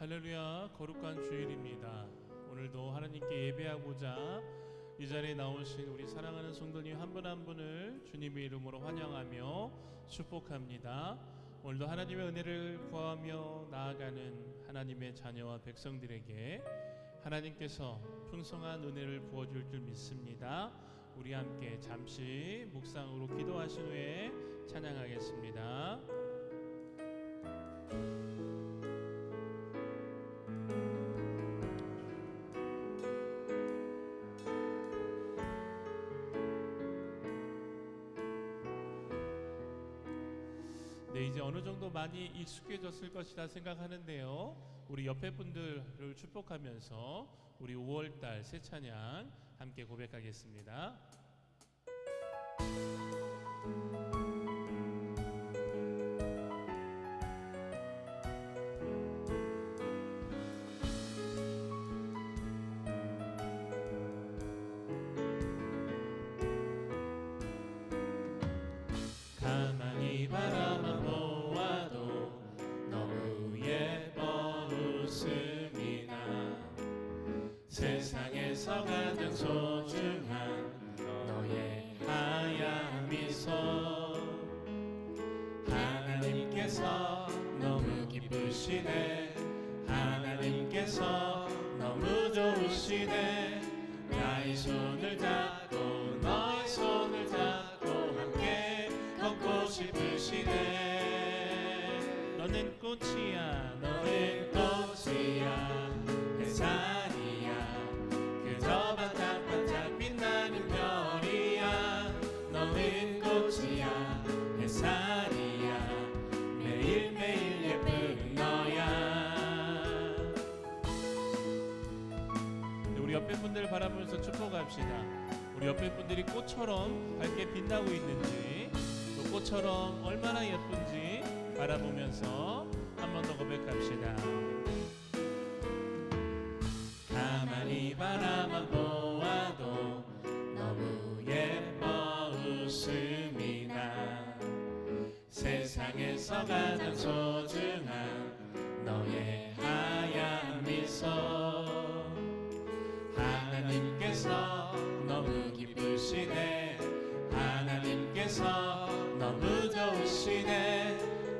할렐루야, 거룩한 주일입니다. 오늘도 하나님께 예배하고자 이 자리에 나오신 우리 사랑하는 성도님 한 분 한 분을 주님의 이름으로 환영하며 축복합니다. 오늘도 하나님의 은혜를 구하며 나아가는 하나님의 자녀와 백성들에게 하나님께서 풍성한 은혜를 부어줄 줄 믿습니다. 우리 함께 잠시 묵상으로 기도하신 후에 찬양하겠습니다. 네, 이제 어느 정도 많이 익숙해졌을 것이라 생각하는데요. 우리 옆에 분들을 축복하면서 우리 5월달 새 찬양 함께 고백하겠습니다. 가만히 바라만 보아도 너무 예뻐 웃음이 나 세상에서 가장 소중한 너의 하얀 미소 하나님께서 너무 기쁘시네 하나님께서 너무 좋으시네 나의 손을 잡고 너의 손을 잡고 함께 걷고 싶으시네 너는 꽃이야 너는 꽃이야 햇살이야 그저 반짝반짝 빛나는 별이야 너는 꽃이야 햇살이야 매일매일 예쁜 너야. 우리 옆에 분들 바라보면서 축복합시다. 우리 옆에 분들이 꽃처럼 밝게 빛나고 있는지 또 꽃처럼 얼마나 예쁜지 바라보면서 한 번 더 고백합시다. 가만히 바라만 보아도 너무 예뻐 웃음이 나 세상에서 가장 소중한 너의 하얀 미소 하나님께서 너무 기쁘시네 하나님께서 너무 좋으시네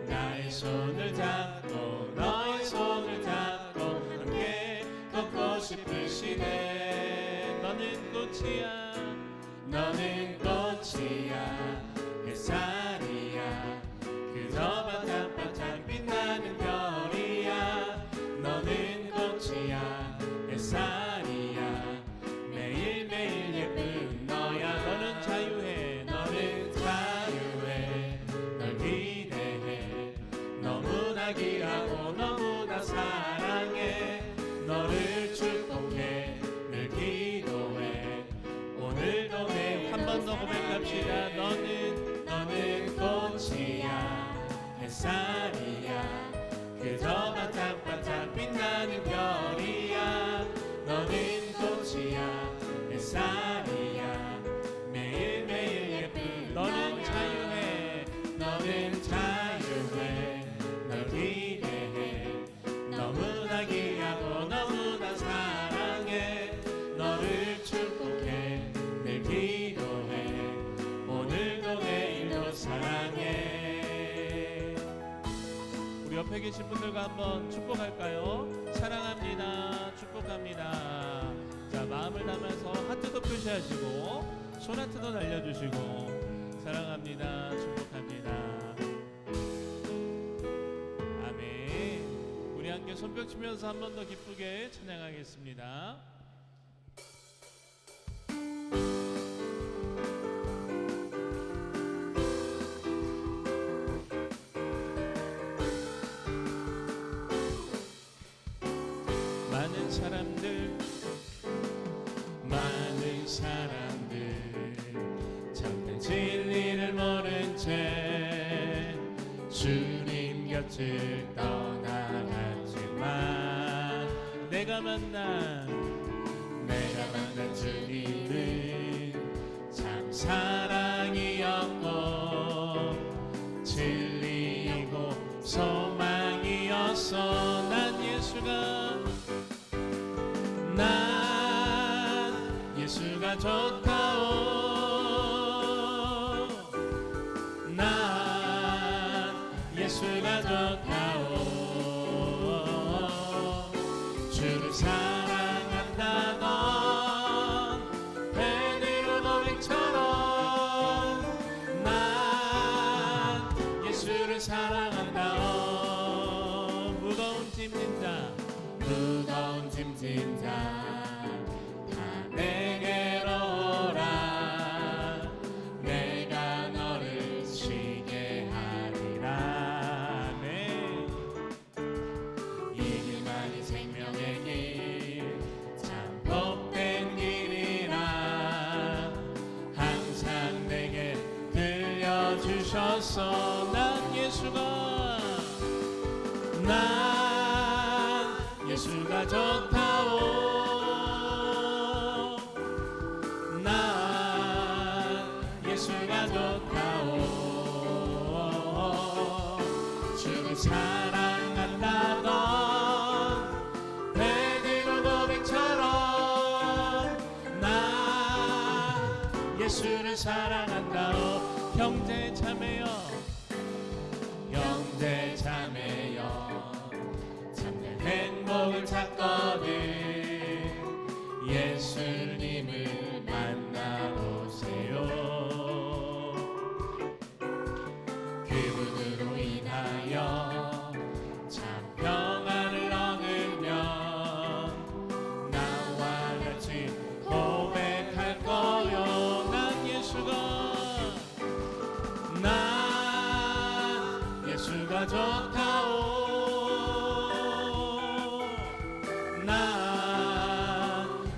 나의 손을 잡고 너의 손을 잡고 함께 걷고 싶으시네 너는 꽃이야 너는 꽃이야 햇살이야 그저 반짝반짝 빛나는 별이야 너는 꽃이야 햇살이야 매일매일 예쁜 너야 너는 자유해 너는 자유해 널 기대해 너무나 귀하고 너무나 사랑해 너를 축복해 늘 기도해 오늘도 매일 한 번 더 고백합시다. 너는 꽃이야 햇살이야 그저 반짝반짝 빛나는 별이야 너는 꽃이야 햇살이야 매일매일 예쁜 너는 자유해 너는 자유해 널 기대해 너무나 귀하고 너무나 사랑해 너를 축복해 늘 기도해 오늘도 내일도 사랑해. 우리 옆에 계신 분들과 한번 축복할까요? 사랑합니다 축복합니다. 자, 마음을 담아서 하트도 표시하시고 손하트도 날려주시고 사랑합니다 축복합니다. 아멘. 우리 함께 손뼉 치면서 한 번 더 기쁘게 찬양하겠습니다. 많은 사람들 참된 진리를 모른 채 주님 곁을 떠나갔지만 내가 만난 주님은 참 사랑이었고 진리이고 소망이었어 난 예수 난 예수가 좋다오. 난 예수가 좋다오. 주를 사랑한다던 베드로 고백처럼 난 예수를 사랑한다오. 무거운 짐 진다, 무거운 짐 진다 다 내게로 오라. 내가 너를 쉬게 하리라. 네. 이 길만이 생명의 길, 참 복된 길이라 항상 내게 들려주셨어. 난 예수가 좋다오. 난 예수가 좋다오. 주를 사랑한다던 베드로 고백처럼 난 예수를 사랑한다오. 형제 자매여, 형제 자매여, 참된 행복을 찾거든 예수님을 만나보세요. 그분으로 인하여 참 평안을 얻으면 나와 같이 고백할 거요. 난 예수가 좋다오.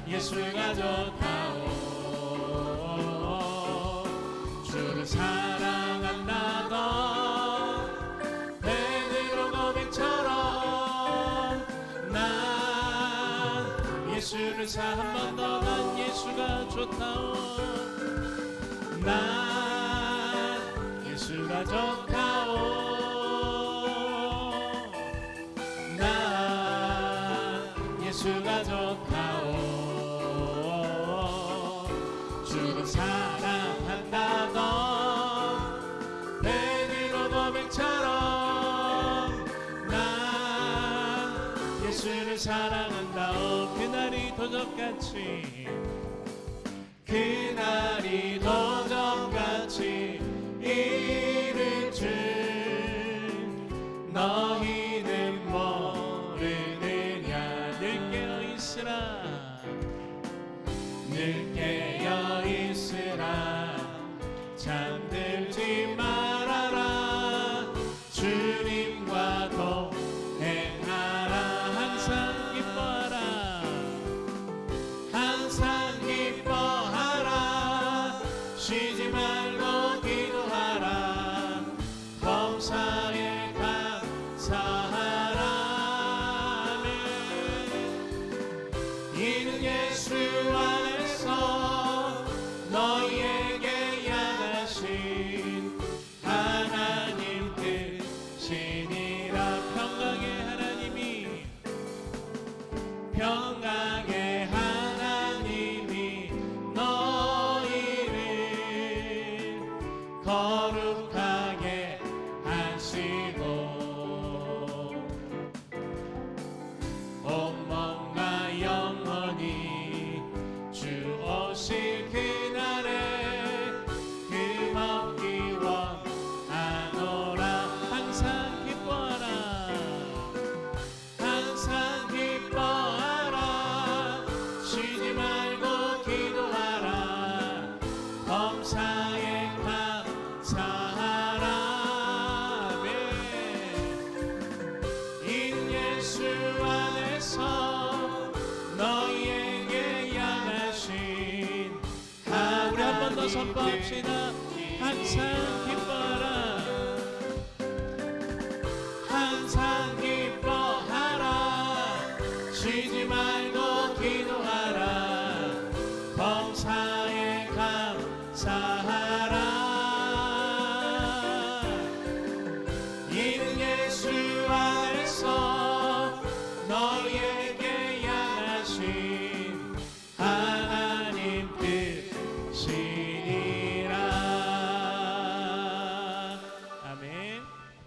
예수가 좋다오. 주를 사랑한다던 베드로 고백처럼 난 예수를 한 번 더. 난 예수가 좋다오. 난 예수가 좋다오. 난 예수가 좋다오. 주를 사랑한다던 베드로 고백처럼 난 예수를 사랑한다오. 그날이 도적같이 이를 줄 너희는 모르느냐. 늘 깨어있으라, 늘 깨어있으라. 잠들지 말아라. 주님과 동행하라. 항상 기뻐하라, 항상 기뻐하라. 쉬지 말고 기도하라. 범사에 감사하라. 이는 예수 안에서 너희에게 향하신 하나님 뜻이니라. 평강의 하나님이 너희를 거룩하게 하시고 온몸과 영혼이 주 오실 그날에 금없기 원하노라. 항상 기뻐하라, 항상 기뻐하라. 쉬지 말고 기도하라. 범사에 감사하라. 인 예수 안에서 너희에게 향하신 우리 한 번 더 선포합시다. 항상 기뻐하라, 항상 기뻐하라. 쉬지 말고 기도하라. 범사에 감사하라. 이는 예수 안에서 너희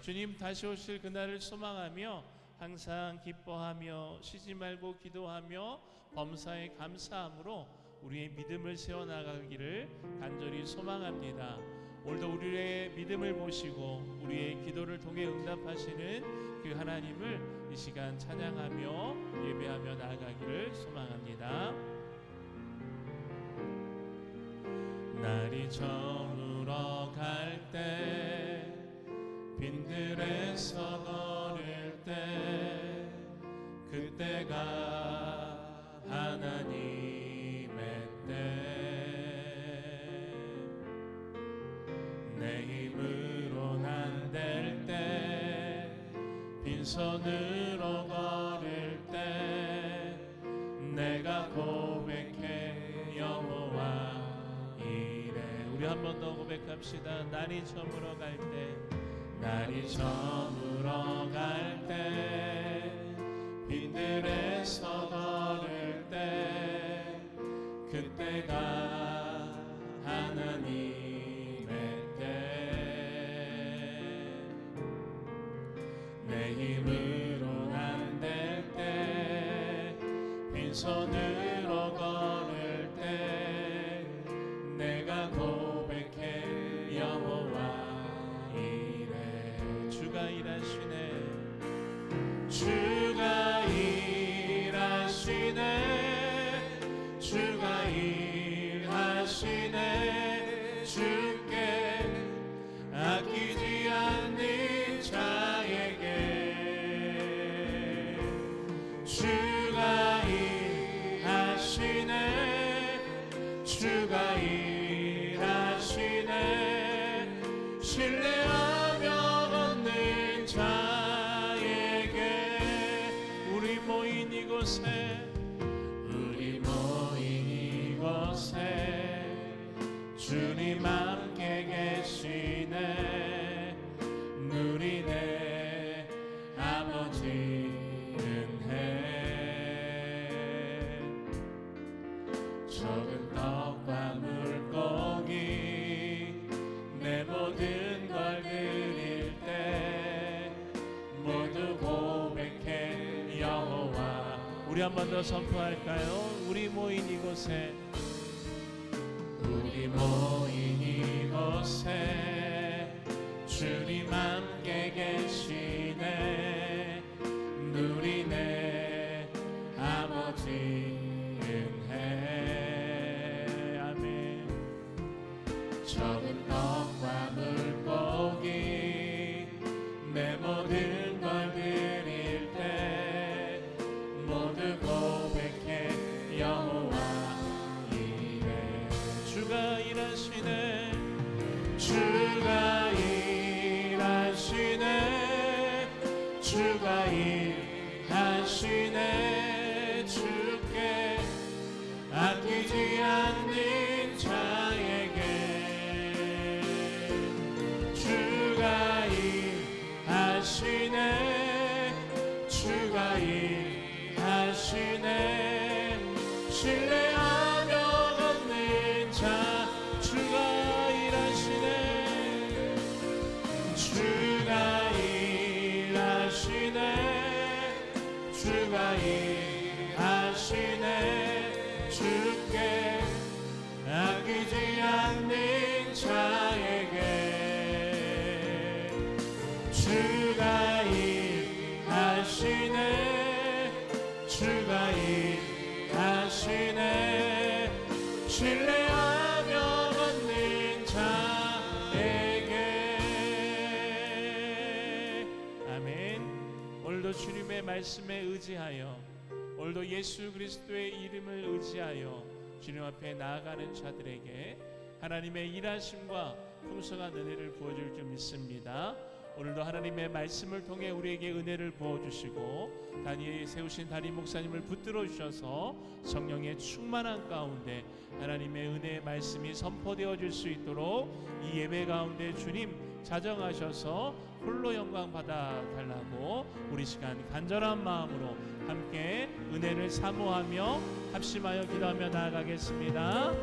주님 다시 오실 그날을 소망하며 항상 기뻐하며 쉬지 말고 기도하며 범사에 감사함으로 우리의 믿음을 세워나가기를 간절히 소망합니다. 오늘도 우리의 믿음을 보시고 우리의 기도를 통해 응답하시는 그 하나님을 이 시간 찬양하며 예배하며 나아가기를 소망합니다. 날이 저물어 갈 때 빈들에서 걸을 때 그때가 하나님의 때 내 힘으로 안 될 때 빈손으로 걸을 때 내가 고백해 여호와 이래. 우리 한 번 더 고백합시다. 날이 저물어 갈 때 날이 저물어 갈 때 빈들에서 걸을 때 그때가 하나님의 때 내 힘으로 안 될 때 빈손으로 걸을 때 내가 고백해 여호와 이래. 주가 일하시네. 주가 일하시네. 주가 일하시네. 주께 아끼지 않는 자에게 주가 일하시네. 주가 일하시네. 신뢰하며 얻는 자에게 우리 모인 이곳에 주님 함께 계시네. 누리네 아버지 은혜. 적은 떡과 물고기 내 모든 걸 드릴 때 모두 고백해 여호와. 우리 한 번 더 선포할까요? 우리 모인 이곳에 우리 모인 이곳에 주님 함께 계시네. 누리네 아버지 은혜. 아멘. 적은 떡과 물고기 내 모든 걸 드릴 때 모두 고백해 여호와 이래. 주가 일하시네. 주가 일하시네. 주가 일하시네. 주께 아끼지 않는 자에게 주가 일하시네. 주가 일하시네. 신뢰하며 얻는 자. 주가 일하시네. 주가 일하시네. 주가 일하시네. 주께 아끼지 않는 자에게 주가 일하시네. 주가 일하시네. 신뢰하며 얻는 자에게. 아멘. 오늘도 주님의 말씀에 의지하여 오늘도 예수 그리스도의 이름을 의지하여 주님 앞에 나아가는 자들에게 하나님의 일하심과 풍성한 은혜를 부어줄 줄 믿습니다. 오늘도 하나님의 말씀을 통해 우리에게 은혜를 부어주시고 다니엘이 세우신 담임 목사님을 붙들어 주셔서 성령의 충만한 가운데 하나님의 은혜의 말씀이 선포되어질 수 있도록 이 예배 가운데 주님 자정하셔서 홀로 영광 받아달라고 우리 시간 간절한 마음으로 함께 은혜를 사모하며 합심하여 기도하며 나아가겠습니다.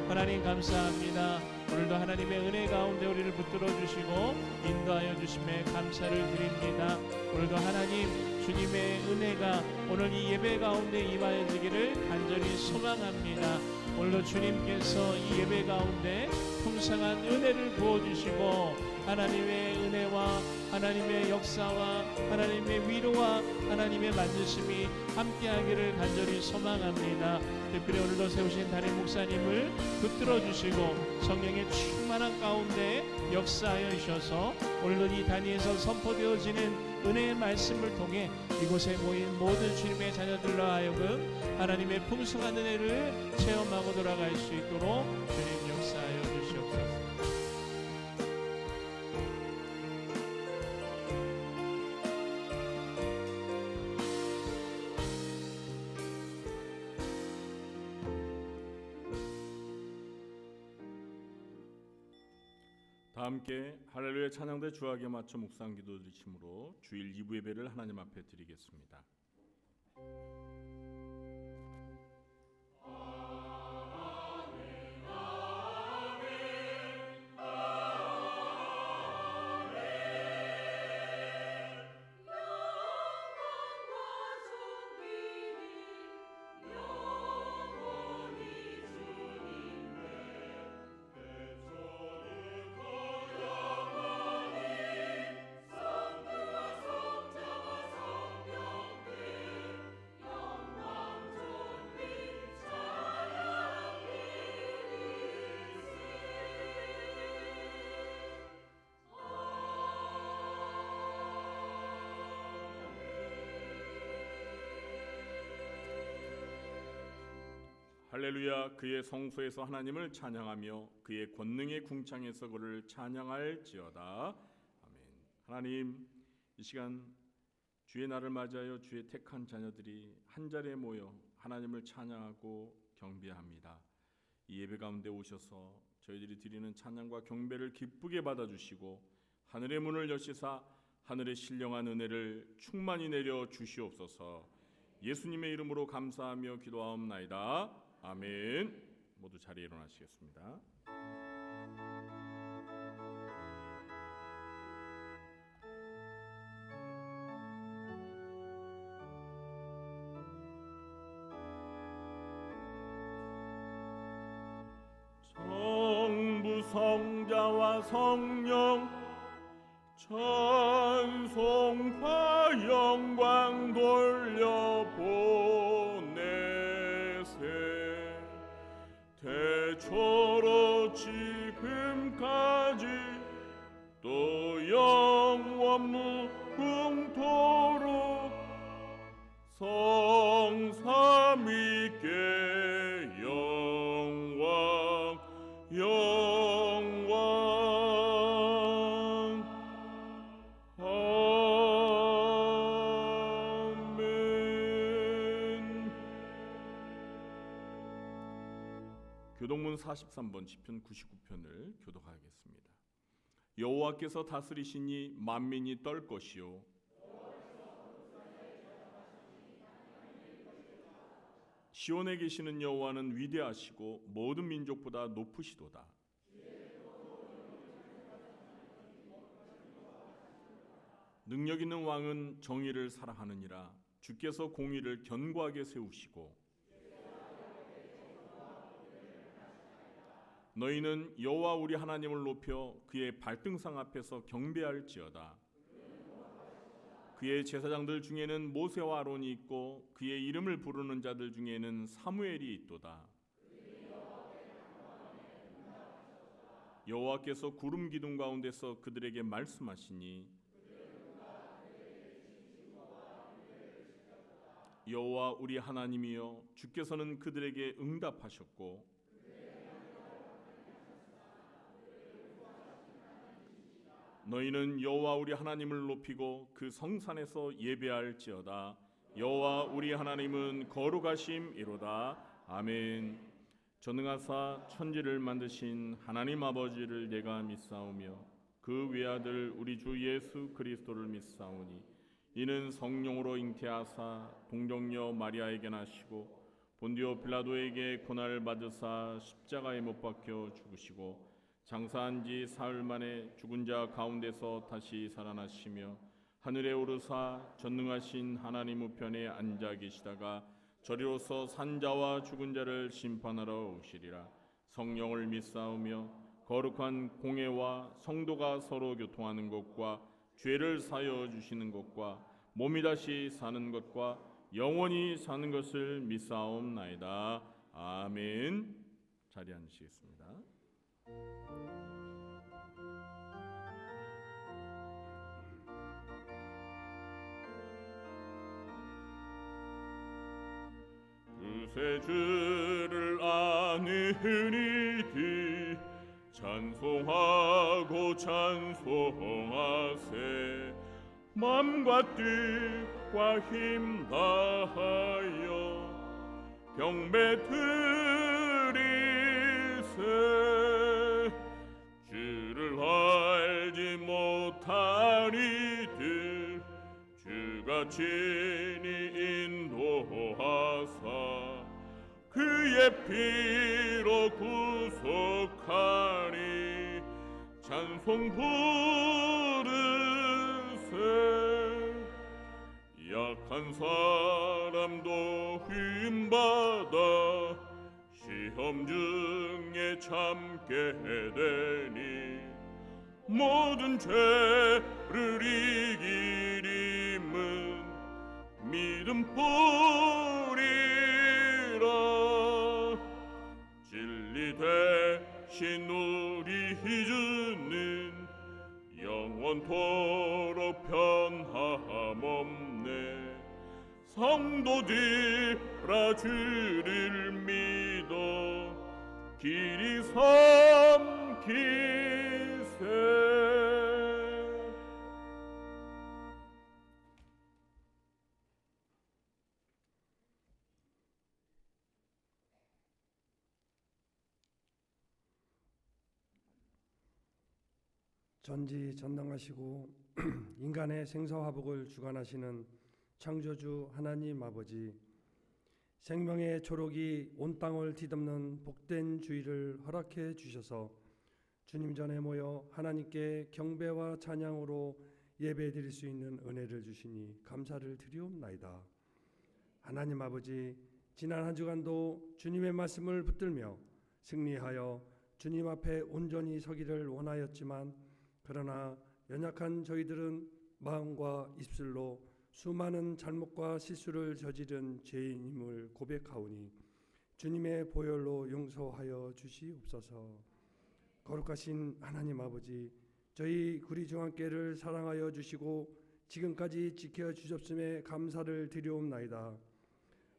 하나님 감사합니다. 오늘도 하나님의 은혜 가운데 우리를 붙들어 주시고 인도하여 주심에 감사를 드립니다. 오늘도 하나님 주님의 은혜가 오늘 이 예배 가운데 임하여지기를 간절히 소망합니다. 오늘도 주님께서 이 예배 가운데 풍성한 은혜를 부어주시고 하나님의 은혜와 하나님의 역사와 하나님의 위로와 하나님의 만드심이 함께하기를 간절히 소망합니다. 특별히 오늘도 세우신 담임 목사님을 붙들어 주시고 성령의 충만한 가운데 역사하여 주셔서 오늘도 이 단위에서 선포되어지는 은혜의 말씀을 통해 이곳에 모인 모든 주님의 자녀들로 하여금 하나님의 풍성한 은혜를 체험하고 돌아갈 수 있도록 주님 역사하여 주시옵소서. 다 함께 할렐루야 찬양대 주악에 맞춰 묵상 기도 드리심으로 주일 2부 예배를 하나님 앞에 드리겠습니다. 할렐루야. 그의 성소에서 하나님을 찬양하며 그의 권능의 궁창에서 그를 찬양할지어다. 아멘. 하나님, 이 시간 주의 날을 맞이하여 주의 택한 자녀들이 한자리에 모여 하나님을 찬양하고 경배합니다. 이 예배 가운데 오셔서 저희들이 드리는 찬양과 경배를 기쁘게 받아주시고 하늘의 문을 여시사 하늘의 신령한 은혜를 충만히 내려 주시옵소서. 예수님의 이름으로 감사하며 기도하옵나이다. 아멘. 모두 자리에 일어나시겠습니다. 성부 성자와 성령 찬송과 영광 돌려보내세. 대초로 지금까지 또 영원 무궁토록 성삼위께 영광 영광 아멘. 교동문 43번 시편 99편을 교독하겠습니다. 여호와께서 다스리시니 만민이 떨 것이요 시온에 계시는 여호와는 위대하시고 모든 민족보다 높으시도다. 능력 있는 왕은 정의를 사랑하느니라. 주께서 공의를 견고하게 세우시고 너희는 여호와 우리 하나님을 높여 그의 발등상 앞에서 경배할지어다. 그의 제사장들 중에는 모세와 아론이 있고 그의 이름을 부르는 자들 중에는 사무엘이 있도다. 여호와께서 구름 기둥 가운데서 그들에게 말씀하시니 여호와 우리 하나님이여 주께서는 그들에게 응답하셨고 너희는 여호와 우리 하나님을 높이고 그 성산에서 예배할지어다. 여호와 우리 하나님은 거룩하심이로다. 아멘. 전능하사 천지를 만드신 하나님 아버지를 내가 믿사오며 그 외아들 우리 주 예수 그리스도를 믿사오니 이는 성령으로 잉태하사 동정녀 마리아에게 나시고 본디오 빌라도에게 고난을 받으사 십자가에 못 박혀 죽으시고 장사한 지 사흘 만에 죽은 자 가운데서 다시 살아나시며 하늘에 오르사 전능하신 하나님 우편에 앉아 계시다가 저리로서 산자와 죽은 자를 심판하러 오시리라. 성령을 믿사오며 거룩한 공회와 성도가 서로 교통하는 것과 죄를 사여 주시는 것과 몸이 다시 사는 것과 영원히 사는 것을 믿사옵나이다. 아멘. 자리에 앉으시겠습니다. 두세 주를 아느니디 찬송하고 찬송하세. 맘과 뜻과 힘 다하여 경배 드리세. 주를 알지 못한 이들 주가 친히 인도하사 그의 피로 구속하니 찬송 부르세. 약한 사람도 힘받아 시험 중에 참게 되니 모든 죄를 이기림은 믿음 뿐이라. 진리 대신 우리 주는 영원토록 변함없네. 성도들아 주를 믿어 길이 삼키세. 전지전능하시고 인간의 생사화복을 주관하시는 창조주 하나님 아버지, 생명의 초록이 온 땅을 뒤덮는 복된 주일을 허락해 주셔서 주님 전에 모여 하나님께 경배와 찬양으로 예배드릴 수 있는 은혜를 주시니 감사를 드리옵나이다. 하나님 아버지, 지난 한 주간도 주님의 말씀을 붙들며 승리하여 주님 앞에 온전히 서기를 원하였지만 그러나 연약한 저희들은 마음과 입술로 수많은 잘못과 실수를 저지른 죄인임을 고백하오니 주님의 보혈로 용서하여 주시옵소서. 거룩하신 하나님 아버지, 저희 구리중앙교회를 사랑하여 주시고 지금까지 지켜주셨음에 감사를 드리옵나이다.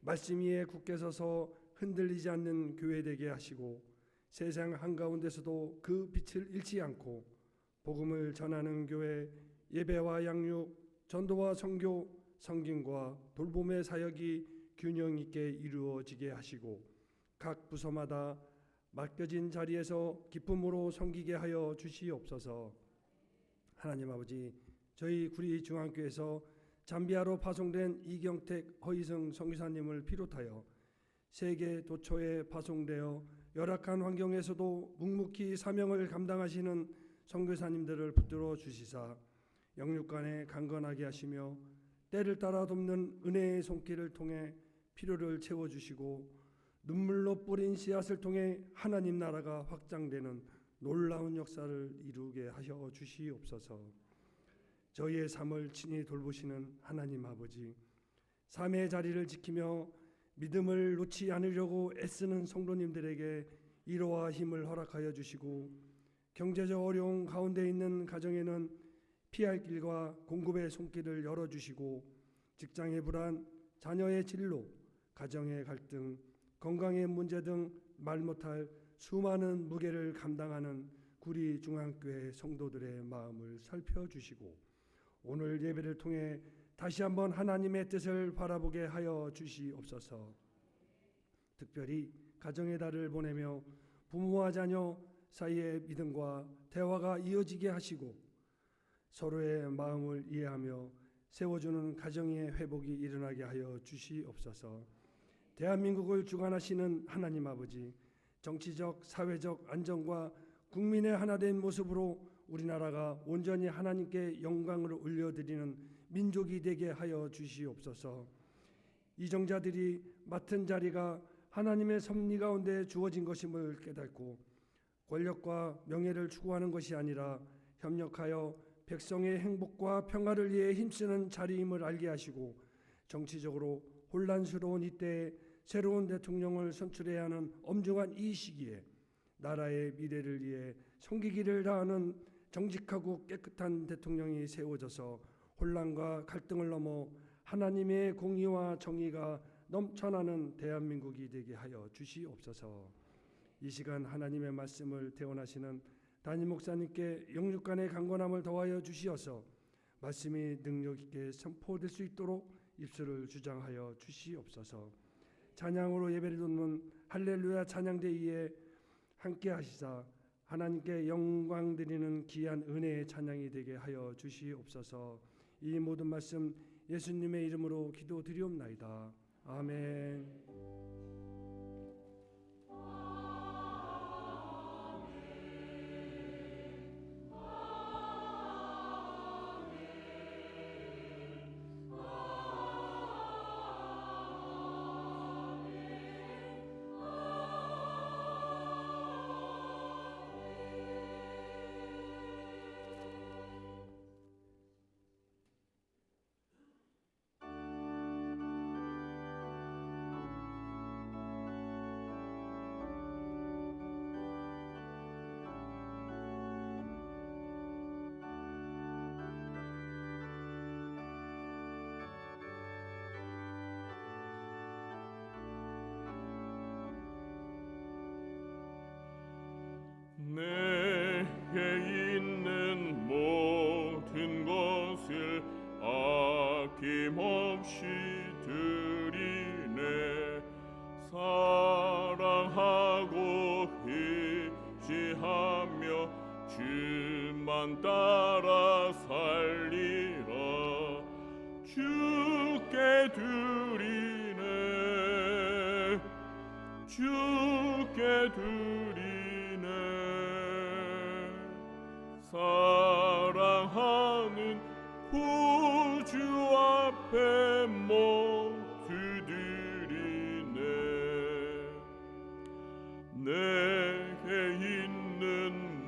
말씀 위에 굳게 서서 흔들리지 않는 교회 되게 하시고 세상 한가운데서도 그 빛을 잃지 않고 복음을 전하는 교회, 예배와 양육, 전도와 선교, 성김과 돌봄의 사역이 균형 있게 이루어지게 하시고 각 부서마다 맡겨진 자리에서 기쁨으로 섬기게 하여 주시옵소서. 하나님 아버지, 저희 구리중앙교회에서 잠비아로 파송된 이경택, 허희성 선교사님을 비롯하여 세계 도처에 파송되어 열악한 환경에서도 묵묵히 사명을 감당하시는 선교사님들을 붙들어 주시사 영육간에 강건하게 하시며 때를 따라 돕는 은혜의 손길을 통해 필요를 채워주시고 눈물로 뿌린 씨앗을 통해 하나님 나라가 확장되는 놀라운 역사를 이루게 하여 주시옵소서. 저희의 삶을 친히 돌보시는 하나님 아버지, 삶의 자리를 지키며 믿음을 놓지 않으려고 애쓰는 성도님들에게 위로와 힘을 허락하여 주시고 경제적 어려움 가운데 있는 가정에는 피할 길과 공급의 손길을 열어주시고 직장의 불안, 자녀의 진로, 가정의 갈등, 건강의 문제 등 말 못할 수많은 무게를 감당하는 구리중앙교회 성도들의 마음을 살펴주시고 오늘 예배를 통해 다시 한번 하나님의 뜻을 바라보게 하여 주시옵소서. 특별히 가정의 달을 보내며 부모와 자녀 사이의 믿음과 대화가 이어지게 하시고 서로의 마음을 이해하며 세워주는 가정의 회복이 일어나게 하여 주시옵소서. 대한민국을 주관하시는 하나님 아버지, 정치적, 사회적 안정과 국민의 하나된 모습으로 우리나라가 온전히 하나님께 영광을 올려드리는 민족이 되게 하여 주시옵소서. 이정자들이 맡은 자리가 하나님의 섭리 가운데 주어진 것임을 깨닫고 권력과 명예를 추구하는 것이 아니라 협력하여 백성의 행복과 평화를 위해 힘쓰는 자리임을 알게 하시고 정치적으로 혼란스러운 이때에 새로운 대통령을 선출해야 하는 엄중한 이 시기에 나라의 미래를 위해 섬기기를 다하는 정직하고 깨끗한 대통령이 세워져서 혼란과 갈등을 넘어 하나님의 공의와 정의가 넘쳐나는 대한민국이 되게 하여 주시옵소서. 이 시간 하나님의 말씀을 대언하시는 담임 목사님께 영육간의 강건함을 더하여 주시어서 말씀이 능력 있게 선포될 수 있도록 입술을 주장하여 주시옵소서. 찬양으로 예배를 돕는 할렐루야 찬양대위에 함께 하시사 하나님께 영광 드리는 귀한 은혜의 찬양이 되게 하여 주시옵소서. 이 모든 말씀 예수님의 이름으로 기도드리옵나이다. 아멘. 내게 있는 모든 것을 아낌없이 드리네. 사랑하고 의지하며 주만 따라 살리라. 주께 드리네. 주께 드리네. 사랑하는 구주 앞에 모두 드리네. 내게 있는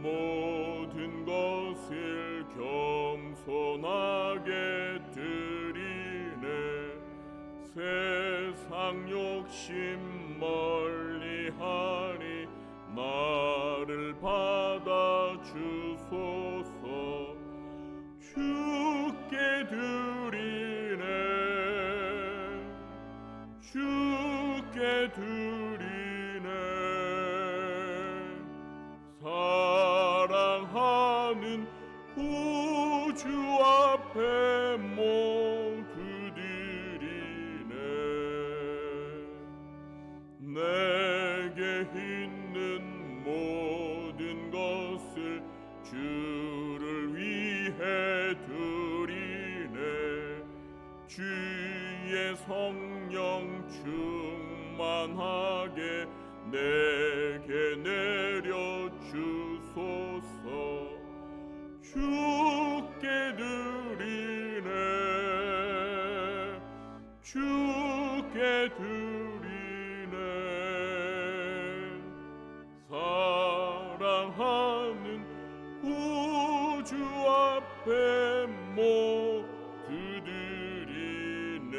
모든 것을 겸손하게 드리네. 세상 욕심 멀리하니 나를 받아 주소서. 주께 드리네. 주께 드리네. 사랑하는 구주 앞에 모두 드리네. 내게 있는 모든 것을 주를 위해 드리네. 주의 성령 충만하게 내게 내려 주소서. 주께 드리네. 주께 드리네. 사랑하는 구주 앞에 모두 드리네.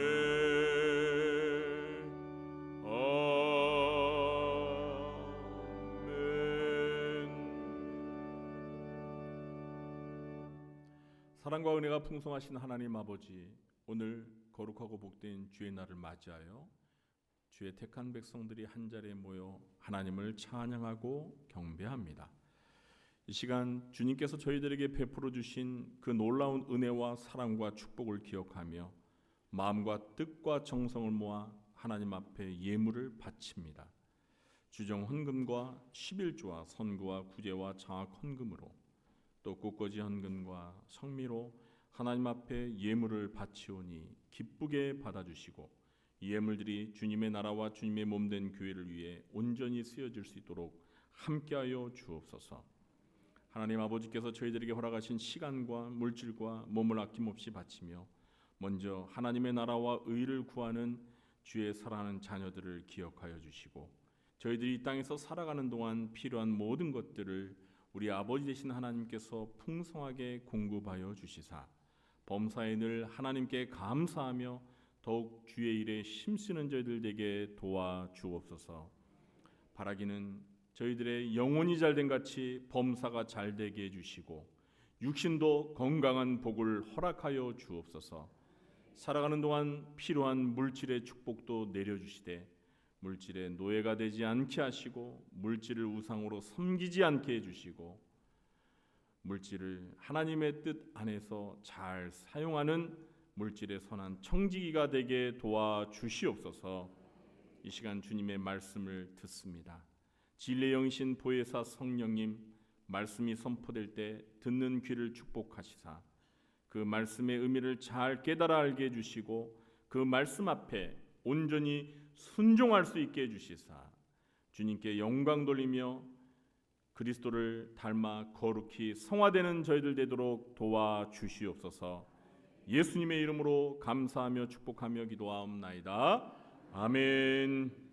아멘. 사랑과 은혜가 풍성하신 하나님 아버지, 오늘 거룩하고 복된 주의 날을 맞이하여 주의 택한 백성들이 한자리에 모여 하나님을 찬양하고 경배합니다. 이 시간 주님께서 저희들에게 베풀어 주신 그 놀라운 은혜와 사랑과 축복을 기억하며 마음과 뜻과 정성을 모아 하나님 앞에 예물을 바칩니다. 주정 헌금과 11조와 선구와 구제와 장학 헌금으로 또 꽃꽂이 헌금과 성미로 하나님 앞에 예물을 바치오니 기쁘게 받아주시고 이 예물들이 주님의 나라와 주님의 몸된 교회를 위해 온전히 쓰여질 수 있도록 함께하여 주옵소서. 하나님 아버지께서 저희들에게 허락하신 시간과 물질과 몸을 아낌없이 바치며 먼저 하나님의 나라와 의를 구하는 주의 사랑하는 자녀들을 기억하여 주시고 저희들이 이 땅에서 살아가는 동안 필요한 모든 것들을 우리 아버지 되신 하나님께서 풍성하게 공급하여 주시사 범사에 늘 하나님께 감사하며 더욱 주의 일에 힘쓰는 저희들 되게 도와주옵소서. 바라기는 저희들의 영혼이 잘된 같이 범사가 잘되게 해주시고 육신도 건강한 복을 허락하여 주옵소서. 살아가는 동안 필요한 물질의 축복도 내려주시되 물질의 노예가 되지 않게 하시고 물질을 우상으로 섬기지 않게 해주시고 물질을 하나님의 뜻 안에서 잘 사용하는 물질의 선한 청지기가 되게 도와주시옵소서. 이 시간 주님의 말씀을 듣습니다. 진리의 영이신 보혜사 성령님, 말씀이 선포될 때 듣는 귀를 축복하시사 그 말씀의 의미를 잘 깨달아 알게 해주시고 그 말씀 앞에 온전히 순종할 수 있게 해주시사 주님께 영광 돌리며 그리스도를 닮아 거룩히 성화되는 저희들 되도록 도와주시옵소서. 예수님의 이름으로 감사하며 축복하며 기도하옵나이다. 아멘.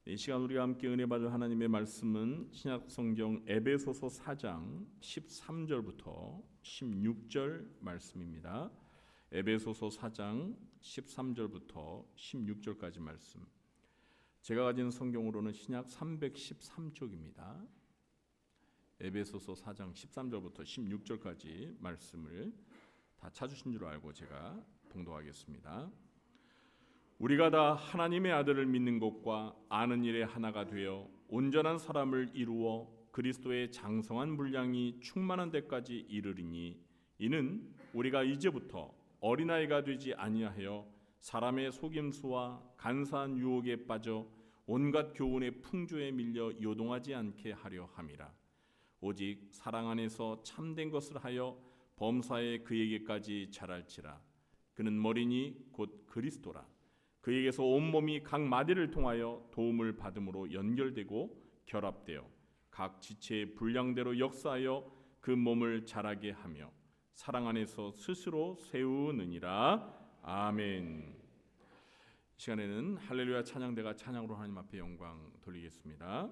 이 시간 우리가 함께 은혜 받을 하나님의 말씀은 신약 성경 에베소서 4장 13절부터 16절 말씀입니다. 에베소서 4장 13절부터 16절까지 말씀. 제가 가진 성경으로는 신약 313쪽입니다. 에베소서 4장 13절부터 16절까지 말씀을 다 찾으신 줄 알고 제가 봉독하겠습니다. 우리가 다 하나님의 아들을 믿는 것과 아는 일에 하나가 되어 온전한 사람을 이루어 그리스도의 장성한 분량이 충만한 데까지 이르리니 이는 우리가 이제부터 어린아이가 되지 아니하여 사람의 속임수와 간사한 유혹에 빠져 온갖 교훈의 풍조에 밀려 요동하지 않게 하려 함이라. 오직 사랑 안에서 참된 것을 하여 범사에 그에게까지 자랄지라. 그는 머리니 곧 그리스도라. 그에게서 온몸이 각 마디를 통하여 도움을 받음으로 연결되고 결합되어 각 지체의 분량대로 역사하여 그 몸을 자라게 하며 사랑 안에서 스스로 세우느니라. 아멘. 이 시간에는 할렐루야 찬양대가 찬양으로 하나님 앞에 영광 돌리겠습니다.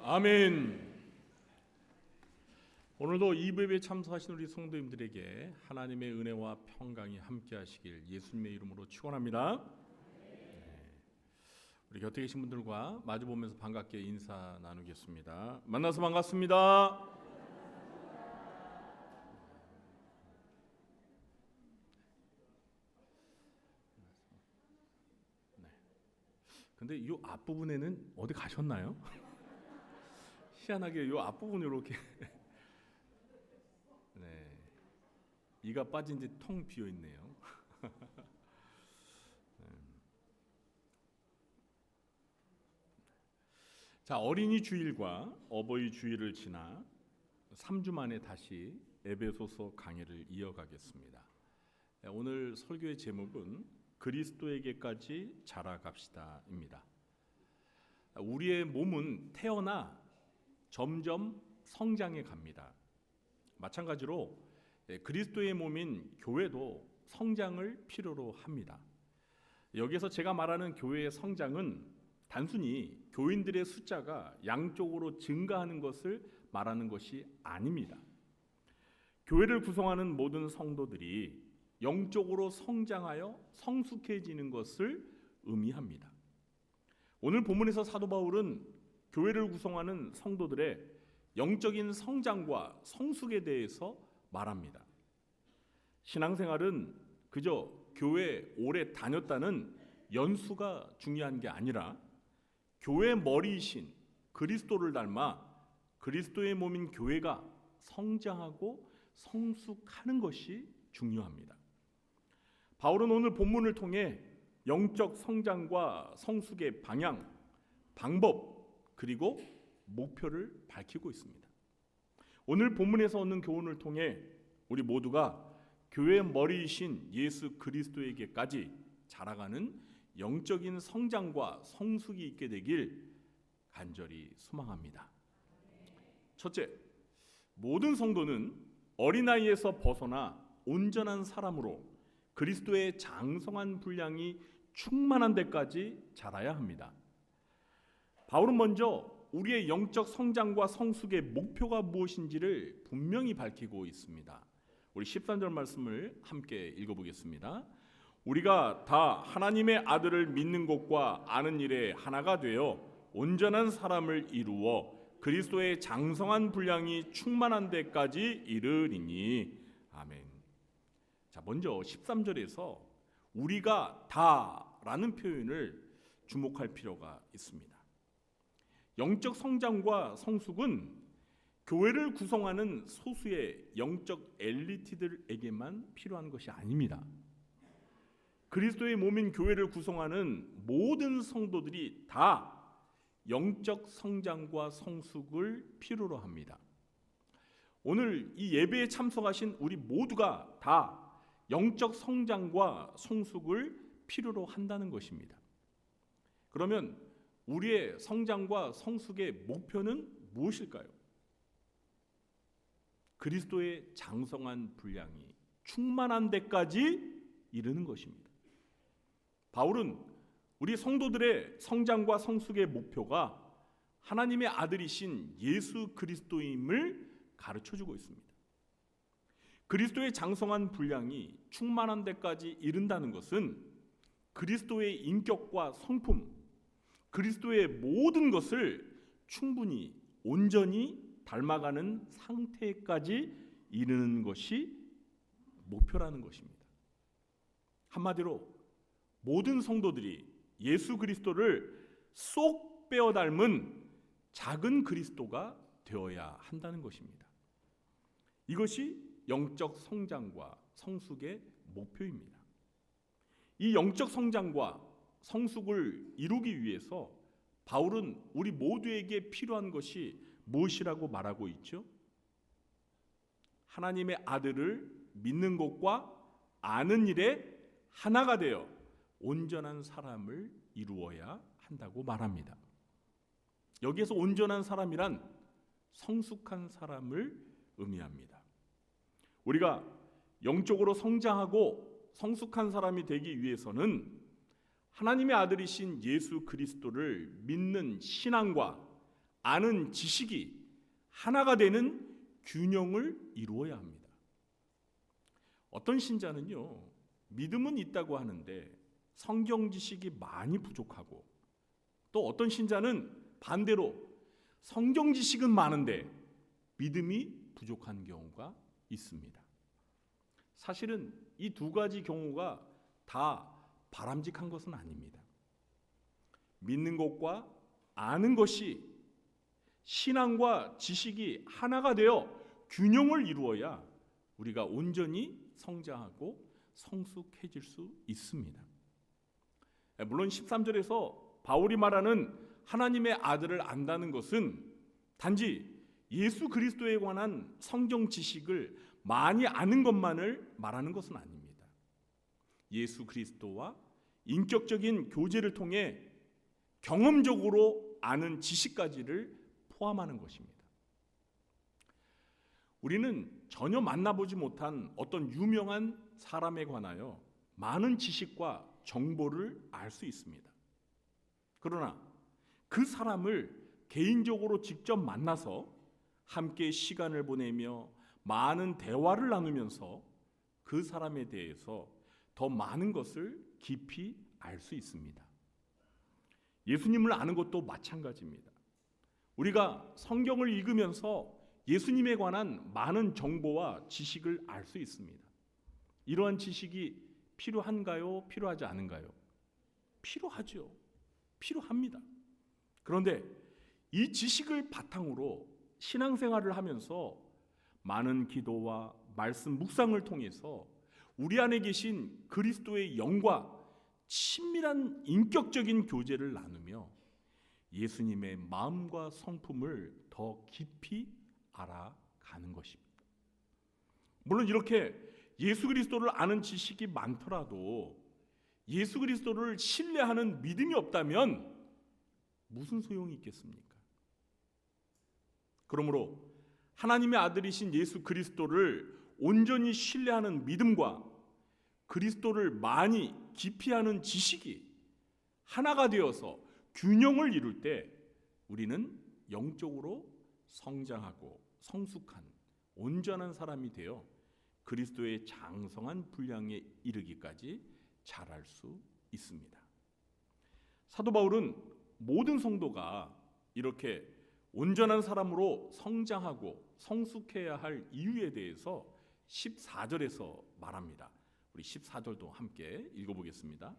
아멘. 오늘도 이 예배에 참석하신 우리 성도님들에게 하나님의 은혜와 평강이 함께하시길 예수님의 이름으로 축원합니다. 우리 곁에 계신 분들과 마주 보면서 반갑게 인사 나누겠습니다. 만나서 반갑습니다. 근데 이 앞부분에는 어디 가셨나요? 희한하게 이 앞부분 이렇게 네, 이가 빠진 지 텅 비어 있네요. 자, 어린이 주일과 어버이 주일을 지나 3주 만에 다시 에베소서 강해를 이어가겠습니다. 오늘 설교의 제목은 그리스도에게까지 자라갑시다입니다. 우리의 몸은 태어나 점점 성장해 갑니다. 마찬가지로 그리스도의 몸인 교회도 성장을 필요로 합니다. 여기서 제가 말하는 교회의 성장은 단순히 교인들의 숫자가 양쪽으로 증가하는 것을 말하는 것이 아닙니다. 교회를 구성하는 모든 성도들이 영적으로 성장하여 성숙해지는 것을 의미합니다. 오늘 본문에서 사도 바울은 교회를 구성하는 성도들의 영적인 성장과 성숙에 대해서 말합니다. 신앙생활은 그저 교회 오래 다녔다는 연수가 중요한 게 아니라 교회 머리이신 그리스도를 닮아 그리스도의 몸인 교회가 성장하고 성숙하는 것이 중요합니다. 바울은 오늘 본문을 통해 영적 성장과 성숙의 방향, 방법, 그리고 목표를 밝히고 있습니다. 오늘 본문에서 얻는 교훈을 통해 우리 모두가 교회의 머리이신 예수 그리스도에게까지 자라가는 영적인 성장과 성숙이 있게 되길 간절히 소망합니다. 첫째, 모든 성도는 어린아이에서 벗어나 온전한 사람으로 그리스도의 장성한 분량이 충만한 데까지 자라야 합니다. 바울은 먼저 우리의 영적 성장과 성숙의 목표가 무엇인지를 분명히 밝히고 있습니다. 우리 13절 말씀을 함께 읽어보겠습니다. 우리가 다 하나님의 아들을 믿는 것과 아는 일에 하나가 되어 온전한 사람을 이루어 그리스도의 장성한 분량이 충만한 데까지 이르리니. 아멘. 자, 먼저 13절에서 우리가 다라는 표현을 주목할 필요가 있습니다. 영적 성장과 성숙은 교회를 구성하는 소수의 영적 엘리트들에게만 필요한 것이 아닙니다. 그리스도의 몸인 교회를 구성하는 모든 성도들이 다 영적 성장과 성숙을 필요로 합니다. 오늘 이 예배에 참석하신 우리 모두가 다 영적 성장과 성숙을 필요로 한다는 것입니다. 그러면 우리의 성장과 성숙의 목표는 무엇일까요? 그리스도의 장성한 분량이 충만한 데까지 이르는 것입니다. 바울은 우리 성도들의 성장과 성숙의 목표가 하나님의 아들이신 예수 그리스도임을 가르쳐주고 있습니다. 그리스도의 장성한 분량이 충만한 데까지 이른다는 것은 그리스도의 인격과 성품, 그리스도의 모든 것을 충분히 온전히 닮아가는 상태까지 이르는 것이 목표라는 것입니다. 한마디로 모든 성도들이 예수 그리스도를 쏙 빼어 닮은 작은 그리스도가 되어야 한다는 것입니다. 이것이 영적 성장과 성숙의 목표입니다. 이 영적 성장과 성숙을 이루기 위해서 바울은 우리 모두에게 필요한 것이 무엇이라고 말하고 있죠? 하나님의 아들을 믿는 것과 아는 일에 하나가 되어 온전한 사람을 이루어야 한다고 말합니다. 여기에서 온전한 사람이란 성숙한 사람을 의미합니다. 우리가 영적으로 성장하고 성숙한 사람이 되기 위해서는 하나님의 아들이신 예수 그리스도를 믿는 신앙과 아는 지식이 하나가 되는 균형을 이루어야 합니다. 어떤 신자는요, 믿음은 있다고 하는데 성경 지식이 많이 부족하고, 또 어떤 신자는 반대로 성경 지식은 많은데 믿음이 부족한 경우가 있습니다. 사실은 이 두 가지 경우가 다 바람직한 것은 아닙니다. 믿는 것과 아는 것이 신앙과 지식이 하나가 되어 균형을 이루어야 우리가 온전히 성장하고 성숙해질 수 있습니다. 물론 13절에서 바울이 말하는 하나님의 아들을 안다는 것은 단지 예수 그리스도에 관한 성경 지식을 많이 아는 것만을 말하는 것은 아닙니다. 예수 그리스도와 인격적인 교제를 통해 경험적으로 아는 지식까지를 포함하는 것입니다. 우리는 전혀 만나보지 못한 어떤 유명한 사람에 관하여 많은 지식과 정보를 알 수 있습니다. 그러나 그 사람을 개인적으로 직접 만나서 함께 시간을 보내며 많은 대화를 나누면서 그 사람에 대해서 더 많은 것을 깊이 알 수 있습니다. 예수님을 아는 것도 마찬가지입니다. 우리가 성경을 읽으면서 예수님에 관한 많은 정보와 지식을 알 수 있습니다. 이러한 지식이 필요한가요? 필요하지 않은가요? 필요하죠. 필요합니다. 그런데 이 지식을 바탕으로 신앙생활을 하면서 많은 기도와 말씀 묵상을 통해서 우리 안에 계신 그리스도의 영과 친밀한 인격적인 교제를 나누며 예수님의 마음과 성품을 더 깊이 알아가는 것입니다. 물론 이렇게 예수 그리스도를 아는 지식이 많더라도 예수 그리스도를 신뢰하는 믿음이 없다면 무슨 소용이 있겠습니까? 그러므로 하나님의 아들이신 예수 그리스도를 온전히 신뢰하는 믿음과 그리스도를 많이 깊이 아는 지식이 하나가 되어서 균형을 이룰 때 우리는 영적으로 성장하고 성숙한 온전한 사람이 되어 그리스도의 장성한 분량에 이르기까지 자랄 수 있습니다. 사도 바울은 모든 성도가 이렇게 온전한 사람으로 성장하고 성숙해야 할 이유에 대해서 14절에서 말합니다. 우리 14절도 함께 읽어보겠습니다.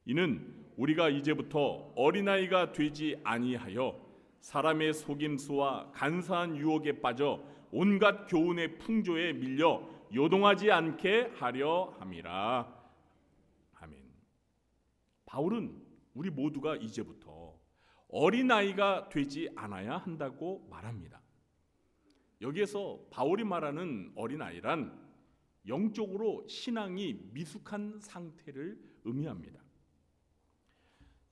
이는 우리가 이제부터 어린아이가 되지 아니하여 사람의 속임수와 간사한 유혹에 빠져 온갖 교훈의 풍조에 밀려 요동하지 않게 하려 함이라. 아멘. 바울은 우리 모두가 이제부터 어린아이가 되지 않아야 한다고 말합니다. 여기에서 바울이 말하는 어린아이란 영적으로 신앙이 미숙한 상태를 의미합니다.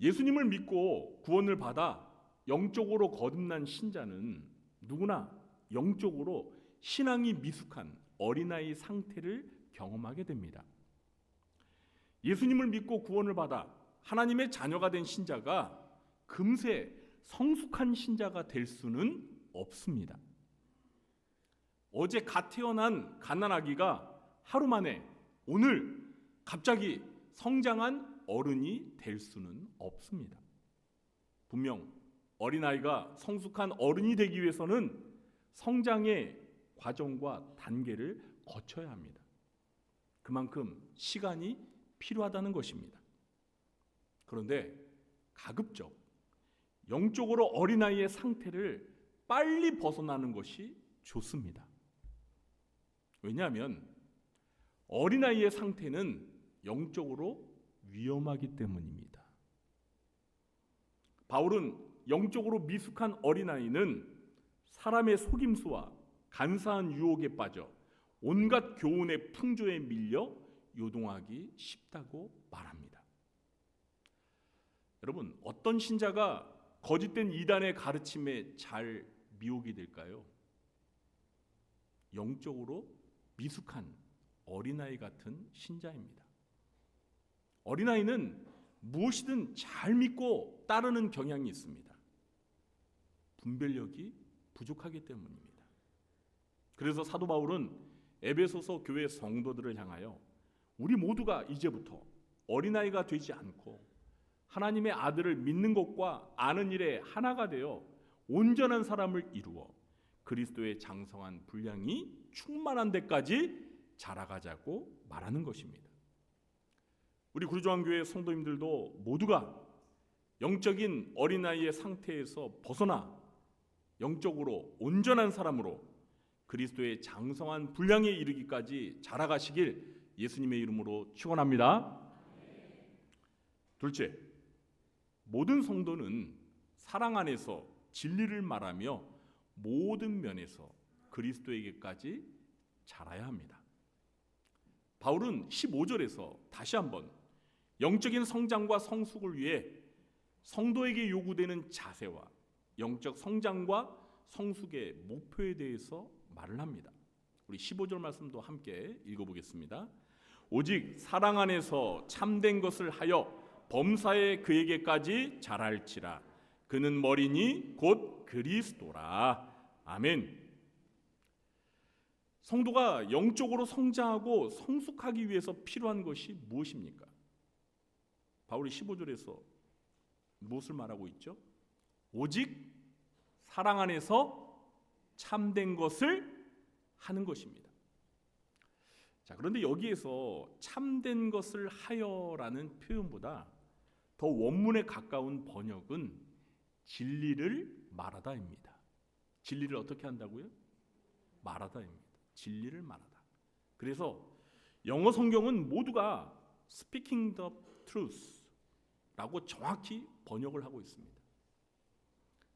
예수님을 믿고 구원을 받아 영적으로 거듭난 신자는 누구나 영적으로 신앙이 미숙한 어린아이 상태를 경험하게 됩니다. 예수님을 믿고 구원을 받아 하나님의 자녀가 된 신자가 금세 성숙한 신자가 될 수는 없습니다. 어제 갓 태어난 갓난아기가 하루 만에 오늘 갑자기 성장한 어른이 될 수는 없습니다. 분명 어린아이가 성숙한 어른이 되기 위해서는 성장의 과정과 단계를 거쳐야 합니다. 그만큼 시간이 필요하다는 것입니다. 그런데 가급적 영적으로 어린아이의 상태를 빨리 벗어나는 것이 좋습니다. 왜냐하면 어린아이의 상태는 영적으로 위험하기 때문입니다. 바울은 영적으로 미숙한 어린아이는 사람의 속임수와 간사한 유혹에 빠져 온갖 교훈의 풍조에 밀려 요동하기 쉽다고 말합니다. 여러분, 어떤 신자가 거짓된 이단의 가르침에 잘 미혹이 될까요? 영적으로 미숙한 어린아이 같은 신자입니다. 어린아이는 무엇이든 잘 믿고 따르는 경향이 있습니다. 분별력이 부족하기 때문입니다. 그래서 사도 바울은 에베소서 교회 성도들을 향하여 우리 모두가 이제부터 어린아이가 되지 않고 하나님의 아들을 믿는 것과 아는 일에 하나가 되어 온전한 사람을 이루어 그리스도의 장성한 분량이 충만한 데까지 자라가자고 말하는 것입니다. 우리 구주한교회 성도님들도 모두가 영적인 어린아이의 상태에서 벗어나 영적으로 온전한 사람으로 그리스도의 장성한 분량에 이르기까지 자라가시길 예수님의 이름으로 축원합니다. 둘째, 모든 성도는 사랑 안에서 진리를 말하며 모든 면에서 그리스도에게까지 자라야 합니다. 바울은 15절에서 다시 한번 영적인 성장과 성숙을 위해 성도에게 요구되는 자세와 영적 성장과 성숙의 목표에 대해서 말을 합니다. 우리 15절 말씀도 함께 읽어보겠습니다. 오직 사랑 안에서 참된 것을 하여 범사에 그에게까지 자랄지라. 그는 머리니 곧 그리스도라. 아멘. 성도가 영적으로 성장하고 성숙하기 위해서 필요한 것이 무엇입니까? 바울이 15절에서 무엇을 말하고 있죠? 오직 사랑 안에서 참된 것을 하는 것입니다. 자, 그런데 여기에서 참된 것을 하여라는 표현보다 더 원문에 가까운 번역은 진리를 말하다입니다. 진리를 어떻게 한다고요? 말하다입니다. 진리를 말하다. 그래서 영어 성경은 모두가 speaking the truth 라고 정확히 번역을 하고 있습니다.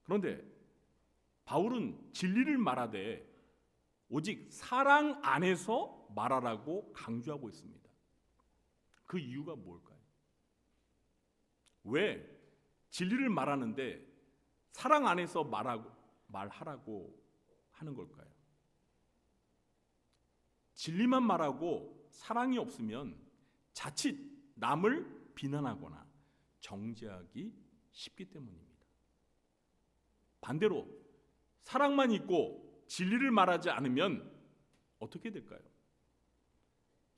그런데 바울은 진리를 말하되 오직 사랑 안에서 말하라고 강조하고 있습니다. 그 이유가 뭘까요? 왜 진리를 말하는데 사랑 안에서 말하라고 하는 걸까요? 진리만 말하고 사랑이 없으면 자칫 남을 비난하거나 정죄하기 쉽기 때문입니다. 반대로 사랑만 있고 진리를 말하지 않으면 어떻게 될까요?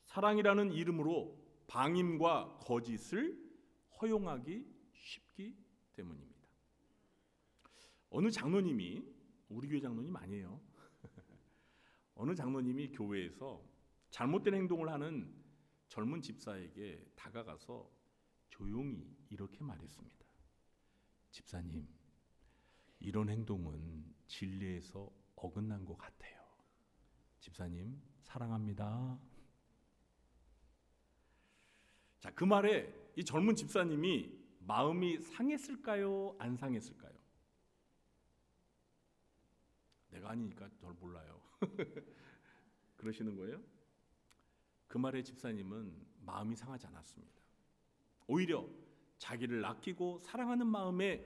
사랑이라는 이름으로 방임과 거짓을 허용하기 쉽기 때문입니다. 어느 장로님이, 우리 교회 장로님 아니에요. 어느 장로님이 교회에서 잘못된 행동을 하는 젊은 집사에게 다가가서 조용히 이렇게 말했습니다. 집사님, 이런 행동은 진리에서 어긋난 것 같아요. 집사님, 사랑합니다. 자, 그 말에 이 젊은 집사님이 마음이 상했을까요? 안 상했을까요? 내가 아니니까 절 몰라요. 그러시는 거예요? 그 말에 집사님은 마음이 상하지 않았습니다. 오히려 자기를 아끼고 사랑하는 마음에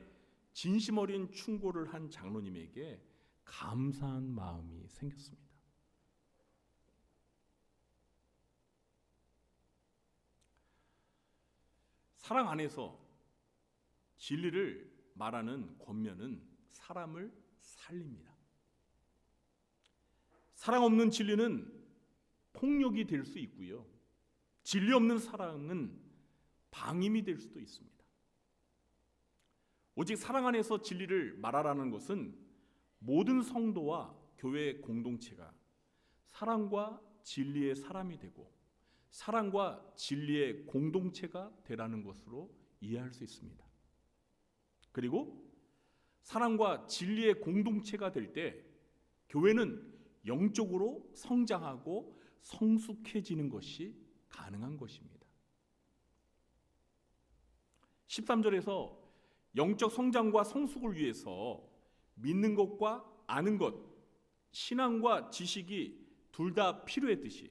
진심 어린 충고를 한 장로님에게 감사한 마음이 생겼습니다. 사랑 안에서 진리를 말하는 권면은 사람을 살립니다. 사랑 없는 진리는 폭력이 될 수 있고요. 진리 없는 사랑은 방임이 될 수도 있습니다. 오직 사랑 안에서 진리를 말하라는 것은 모든 성도와 교회 공동체가 사랑과 진리의 사람이 되고 사랑과 진리의 공동체가 되라는 것으로 이해할 수 있습니다. 그리고 사랑과 진리의 공동체가 될 때 교회는 영적으로 성장하고 성숙해지는 것이 가능한 것입니다. 13절에서 영적 성장과 성숙을 위해서 믿는 것과 아는 것, 신앙과 지식이 둘 다 필요했듯이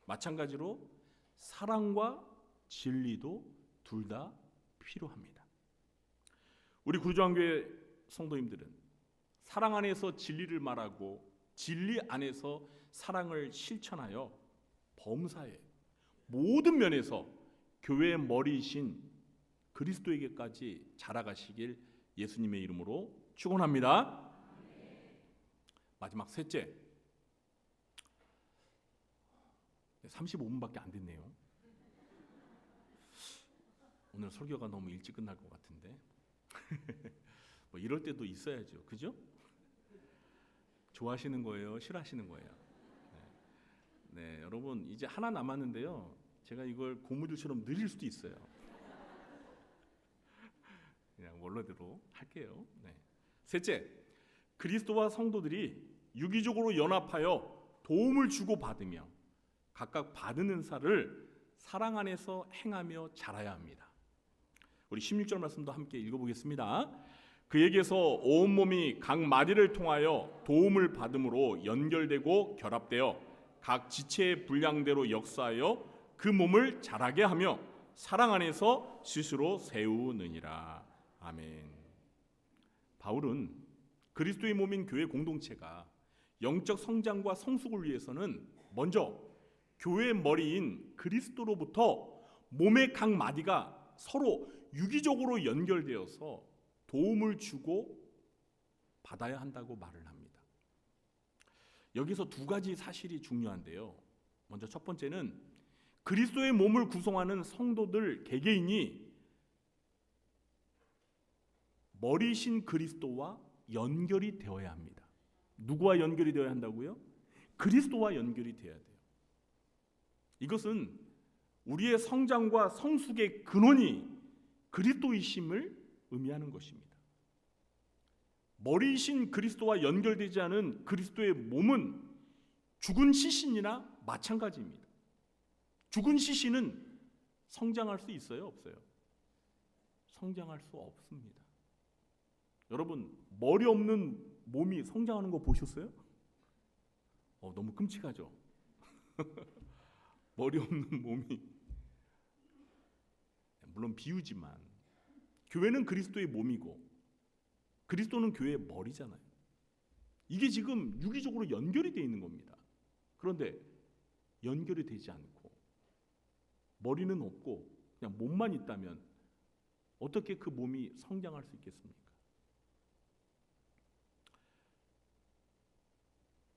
마찬가지로 사랑과 진리도 둘 다 필요합니다. 우리 구주한교회 성도님들은 사랑 안에서 진리를 말하고 진리 안에서 사랑을 실천하여 범사에 모든 면에서 교회의 머리이신 그리스도에게까지 자라가시길 예수님의 이름으로 축원합니다. 마지막 셋째, 35분밖에 안 됐네요. 오늘 설교가 너무 일찍 끝날 것 같은데 뭐 이럴 때도 있어야죠, 그죠? 좋아하시는 거예요, 싫어하시는 거예요? 네, 여러분 이제 하나 남았는데요. 제가 이걸 고무줄처럼 느릴 수도 있어요. 그냥 원래대로 할게요. 네. 셋째, 그리스도와 성도들이 유기적으로 연합하여 도움을 주고 받으며 각각 받은 은사를 사랑 안에서 행하며 자라야 합니다. 우리 16절 말씀도 함께 읽어보겠습니다. 그에게서 온몸이 각 마디를 통하여 도움을 받음으로 연결되고 결합되어 각 지체의 분량대로 역사하여 그 몸을 자라게 하며 사랑 안에서 스스로 세우느니라. 아멘. 바울은 그리스도의 몸인 교회 공동체가 영적 성장과 성숙을 위해서는 먼저 교회의 머리인 그리스도로부터 몸의 각 마디가 서로 유기적으로 연결되어서 도움을 주고 받아야 한다고 말을 합니다. 여기서 두 가지 사실이 중요한데요. 먼저 첫 번째는 그리스도의 몸을 구성하는 성도들 개개인이 머리신 그리스도와 연결이 되어야 합니다. 누구와 연결이 되어야 한다고요? 그리스도와 연결이 되어야 돼요. 이것은 우리의 성장과 성숙의 근원이 그리스도이심을 의미하는 것입니다. 머리이신 그리스도와 연결되지 않은 그리스도의 몸은 죽은 시신이나 마찬가지입니다. 죽은 시신은 성장할 수 있어요, 없어요? 성장할 수 없습니다. 여러분, 머리 없는 몸이 성장하는 거 보셨어요? 너무 끔찍하죠? 머리 없는 몸이, 물론 비유지만 교회는 그리스도의 몸이고 그리스도는 교회의 머리잖아요. 이게 지금 유기적으로 연결이 되어 있는 겁니다. 그런데 연결이 되지 않고 머리는 없고 그냥 몸만 있다면 어떻게 그 몸이 성장할 수 있겠습니까?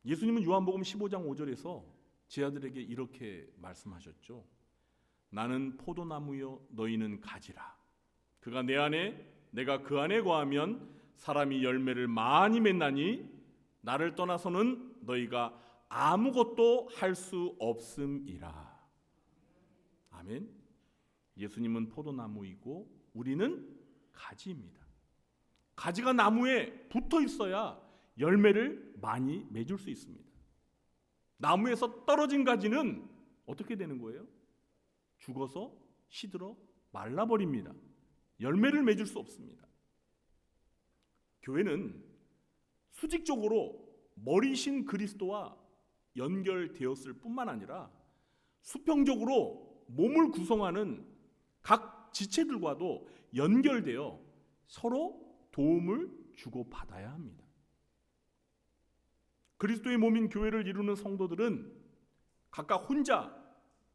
예수님은 요한복음 15장 5절에서 제 아들에게 이렇게 말씀하셨죠. 나는 포도나무요 너희는 가지라. 그가 내 안에 내가 그 안에 거하면 사람이 열매를 많이 맺나니 나를 떠나서는 너희가 아무것도 할 수 없음이라. 아멘. 예수님은 포도나무이고 우리는 가지입니다. 가지가 나무에 붙어 있어야 열매를 많이 맺을 수 있습니다. 나무에서 떨어진 가지는 어떻게 되는 거예요? 죽어서 시들어 말라버립니다. 열매를 맺을 수 없습니다. 교회는 수직적으로 머리신 그리스도와 연결되었을 뿐만 아니라 수평적으로 몸을 구성하는 각 지체들과도 연결되어 서로 도움을 주고받아야 합니다. 그리스도의 몸인 교회를 이루는 성도들은 각각 혼자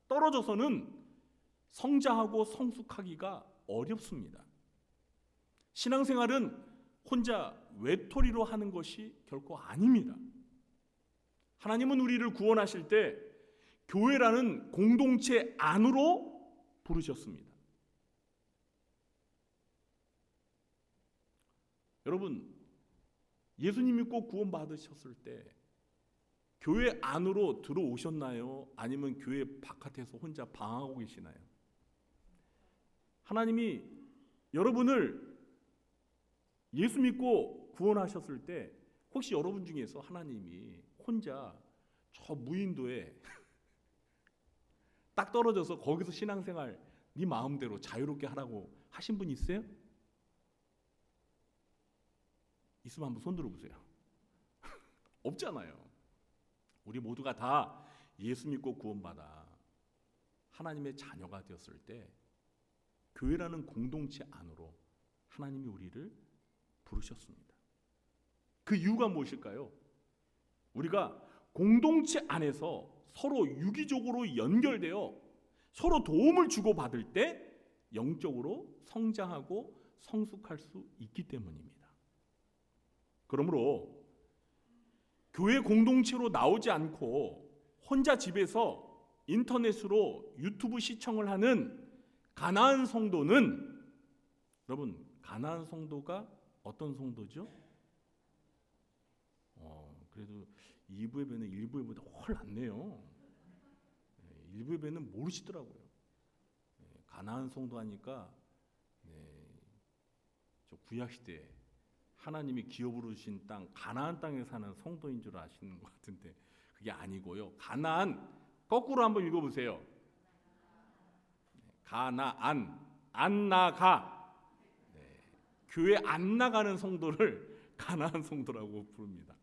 떨어져서는 성장하고 성숙하기가 어렵습니다. 신앙생활은 혼자 외톨이로 하는 것이 결코 아닙니다. 하나님은 우리를 구원하실 때 교회라는 공동체 안으로 부르셨습니다. 여러분, 예수님 믿고 구원받으셨을 때 교회 안으로 들어오셨나요? 아니면 교회 바깥에서 혼자 방황하고 계시나요? 하나님이 여러분을 예수 믿고 구원하셨을 때 혹시 여러분 중에서 하나님이 혼자 저 무인도에 딱 떨어져서 거기서 신앙생활 네 마음대로 자유롭게 하라고 하신 분 있어요? 있으면 한번 손 들어보세요. 없잖아요. 우리 모두가 다 예수 믿고 구원받아 하나님의 자녀가 되었을 때 교회라는 공동체 안으로 하나님이 우리를 부르셨습니다. 그 이유가 무엇일까요? 우리가 공동체 안에서 서로 유기적으로 연결되어 서로 도움을 주고받을 때 영적으로 성장하고 성숙할 수 있기 때문입니다. 그러므로 교회 공동체로 나오지 않고 혼자 집에서 인터넷으로 유튜브 시청을 하는 가나안 성도는, 여러분, 가나안 성도가 어떤 성도죠? 그래도 2부 예배는 1부 예배보다 훨 낫네요. 1부 예배는 모르시더라고요. 가나안 성도 하니까 저 구약 시대에 하나님이 기업으로 주신 땅 가나안 땅에 사는 성도인 줄 아시는 것 같은데 그게 아니고요. 가나안 거꾸로 한번 읽어보세요. 가나안, 안 나가. 교회 안 나가는 성도를 가나안 성도라고 부릅니다.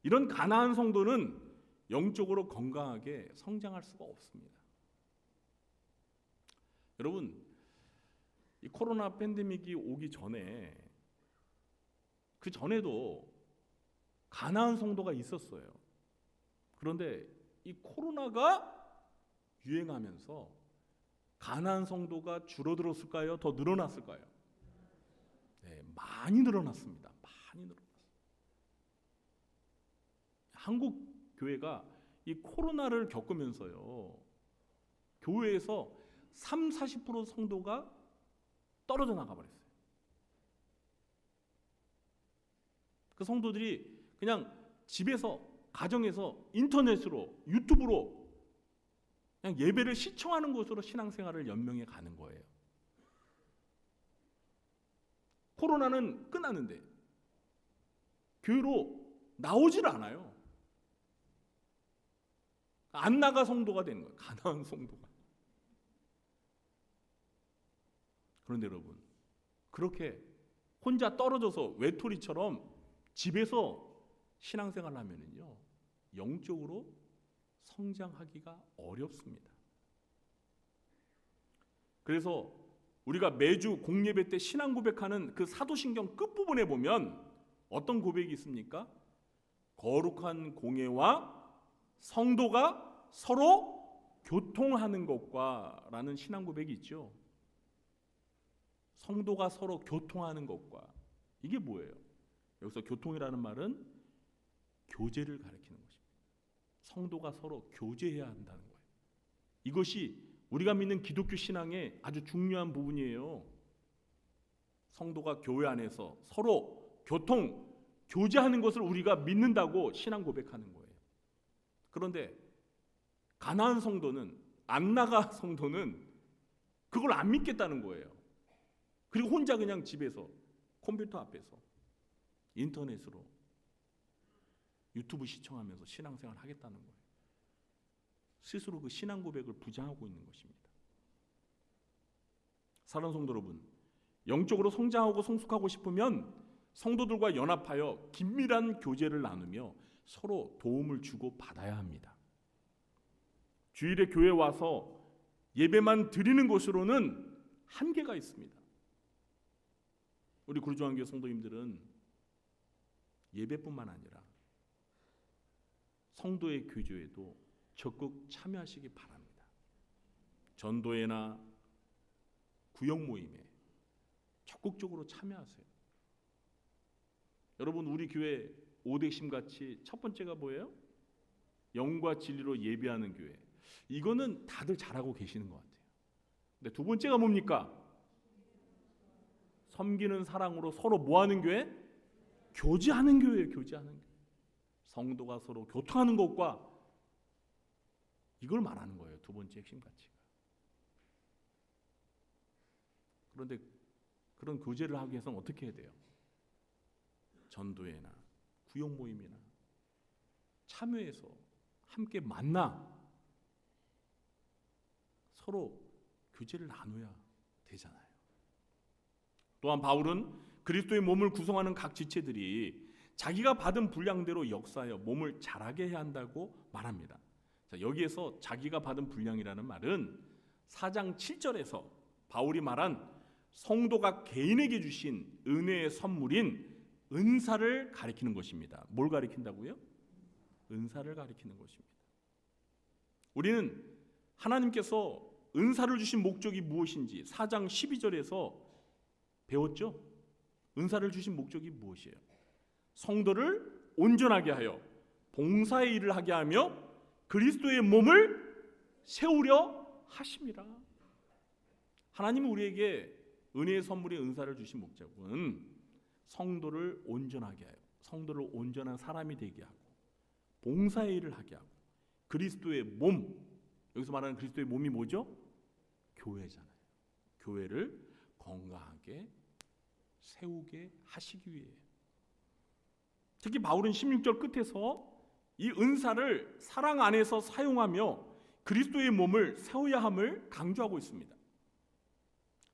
이런 가나안 성도는 영적으로 건강하게 성장할 수가 없습니다. 여러분, 이 코로나 팬데믹이 오기 전에, 그 전에도 가나안 성도가 있었어요. 그런데 이 코로나가 유행하면서 가나안 성도가 줄어들었을까요? 더 늘어났을까요? 네, 많이 늘어났습니다. 많이 늘어났어요. 한국 교회가 이 코로나를 겪으면서요, 교회에서 30-40% 성도가 떨어져 나가버렸어요. 그 성도들이 그냥 집에서, 가정에서, 인터넷으로, 유튜브로 그냥 예배를 시청하는 곳으로 신앙생활을 연명해 가는 거예요. 코로나는 끝났는데 교회로 나오질 않아요. 안 나가 성도가 되는 거예요. 가나안 성도가. 그런데 여러분, 그렇게 혼자 떨어져서 외톨이처럼 집에서 신앙생활을 하면은요, 영적으로 성장하기가 어렵습니다. 그래서 우리가 매주 공예배 때 신앙 고백하는 그 사도신경 끝부분에 보면 어떤 고백이 있습니까? 거룩한 공예와 성도가 서로 교통하는 것과 라는 신앙 고백이 있죠. 성도가 서로 교통하는 것과, 이게 뭐예요? 여기서 교통이라는 말은 교제를 가리키는 것입니다. 성도가 서로 교제해야 한다는 거예요. 이것이 우리가 믿는 기독교 신앙의 아주 중요한 부분이에요. 성도가 교회 안에서 서로 교제하는 것을 우리가 믿는다고 신앙 고백하는 거예요. 그런데 가나안 성도는, 안 나가 성도는 그걸 안 믿겠다는 거예요. 그리고 혼자 그냥 집에서 컴퓨터 앞에서 인터넷으로 유튜브 시청하면서 신앙생활 하겠다는 거예요. 스스로 그 신앙 고백을 부정하고 있는 것입니다. 사랑하는 성도 여러분, 영적으로 성장하고 성숙하고 싶으면 성도들과 연합하여 긴밀한 교제를 나누며 서로 도움을 주고 받아야 합니다. 주일에 교회 와서 예배만 드리는 것으로는 한계가 있습니다. 우리 구주한교회 성도님들은 예배뿐만 아니라 성도의 교제에도 적극 참여하시기 바랍니다. 전도회나 구역 모임에 적극적으로 참여하세요. 여러분, 우리 교회 오대심 같이 첫 번째가 뭐예요? 영과 진리로 예배하는 교회. 이거는 다들 잘하고 계시는 것 같아요. 근데 두 번째가 뭡니까? 섬기는 사랑으로 서로 뭐하는 교회? 교제하는 교회예요. 교제하는 교회. 성도가 서로 교통하는 것과 이걸 말하는 거예요. 두 번째 핵심 가치가. 그런데 그런 교제를 하기 위해서는 어떻게 해야 돼요? 전도회나 구역 모임이나 참여해서 함께 만나 서로 교제를 나눠야 되잖아요. 또한 바울은 그리스도의 몸을 구성하는 각 지체들이 자기가 받은 분량대로 역사하여 몸을 자라게 해야 한다고 말합니다. 자, 여기에서 자기가 받은 분량이라는 말은 4장 7절에서 바울이 말한 성도가 개인에게 주신 은혜의 선물인 은사를 가리키는 것입니다. 뭘 가리킨다고요? 은사를 가리키는 것입니다. 우리는 하나님께서 은사를 주신 목적이 무엇인지 4장 12절에서 배웠죠? 은사를 주신 목적이 무엇이에요? 성도를 온전하게 하여 봉사의 일을 하게 하며 그리스도의 몸을 세우려 하심이라. 하나님은 우리에게 은혜의 선물의 은사를 주신 목적은 성도를 온전하게 하여 성도를 온전한 사람이 되게 하고 봉사의 일을 하게 하고 그리스도의 몸, 여기서 말하는 그리스도의 몸이 뭐죠? 교회잖아요. 교회를 건강하게 세우게 하시기 위해. 특히 바울은 16절 끝에서 이 은사를 사랑 안에서 사용하며 그리스도의 몸을 세워야 함을 강조하고 있습니다.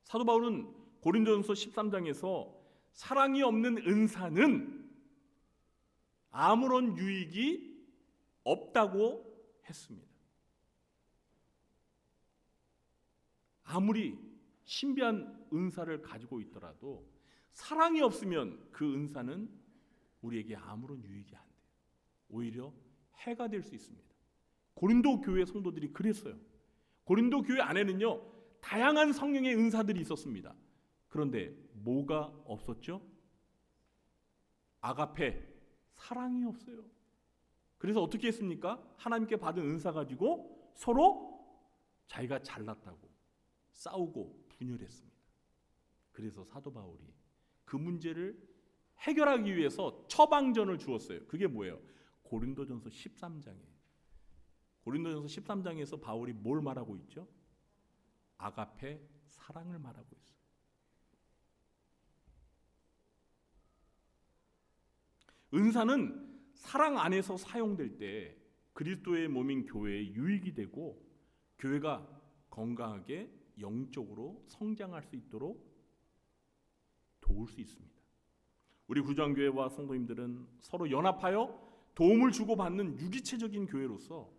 사도 바울은 고린도전서 13장에서 사랑이 없는 은사는 아무런 유익이 없다고 했습니다. 아무리 신비한 은사를 가지고 있더라도 사랑이 없으면 그 은사는 우리에게 아무런 유익이 안 돼요. 오히려 해가 될 수 있습니다. 고린도 교회 성도들이 그랬어요. 고린도 교회 안에는요 다양한 성령의 은사들이 있었습니다. 그런데 뭐가 없었죠? 아가페, 사랑이 없어요. 그래서 어떻게 했습니까? 하나님께 받은 은사 가지고 서로 자기가 잘났다고 싸우고 분열했습니다. 그래서 사도 바울이 그 문제를 해결하기 위해서 처방전을 주었어요. 그게 뭐예요? 고린도전서 13장이에요. 고린도전서 13장에서 바울이 뭘 말하고 있죠? 아가페, 사랑을 말하고 있어요. 은사는 사랑 안에서 사용될 때 그리스도의 몸인 교회에 유익이 되고 교회가 건강하게 영적으로 성장할 수 있도록 도울 수 있습니다. 우리 구정교회와 성도님들은 서로 연합하여 도움을 주고받는 유기체적인 교회로서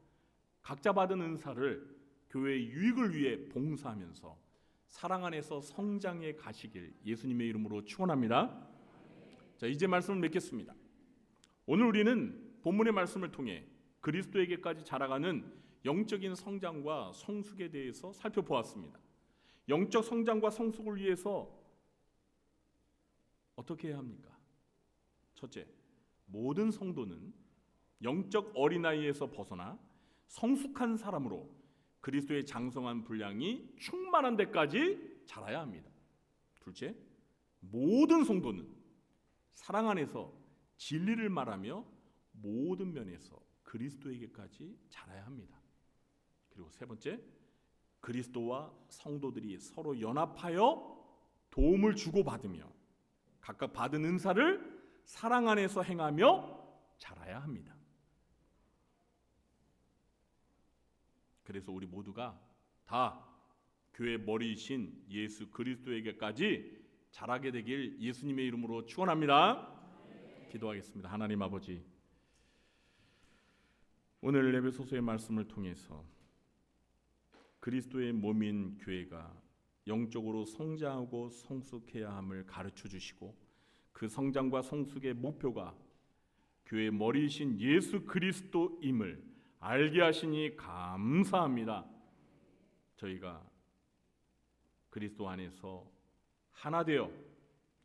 각자 받은 은사를 교회의 유익을 위해 봉사하면서 사랑 안에서 성장해 가시길 예수님의 이름으로 축원합니다. 자, 이제 말씀을 맺겠습니다. 오늘 우리는 본문의 말씀을 통해 그리스도에게까지 자라가는 영적인 성장과 성숙에 대해서 살펴보았습니다. 영적 성장과 성숙을 위해서 어떻게 해야 합니까? 첫째, 모든 성도는 영적 어린아이에서 벗어나 성숙한 사람으로 그리스도의 장성한 분량이 충만한 데까지 자라야 합니다. 둘째, 모든 성도는 사랑 안에서 진리를 말하며 모든 면에서 그리스도에게까지 자라야 합니다. 그리고 세 번째, 그리스도와 성도들이 서로 연합하여 도움을 주고받으며 각각 받은 은사를 사랑 안에서 행하며 자라야 합니다. 그래서 우리 모두가 다 교회 머리이신 예수 그리스도에게까지 자라게 되길 예수님의 이름으로 축원합니다. 기도하겠습니다. 하나님 아버지, 오늘 에베소서의 말씀을 통해서 그리스도의 몸인 교회가 영적으로 성장하고 성숙해야 함을 가르쳐 주시고 그 성장과 성숙의 목표가 교회의 머리이신 예수 그리스도임을 알게 하시니 감사합니다. 저희가 그리스도 안에서 하나 되어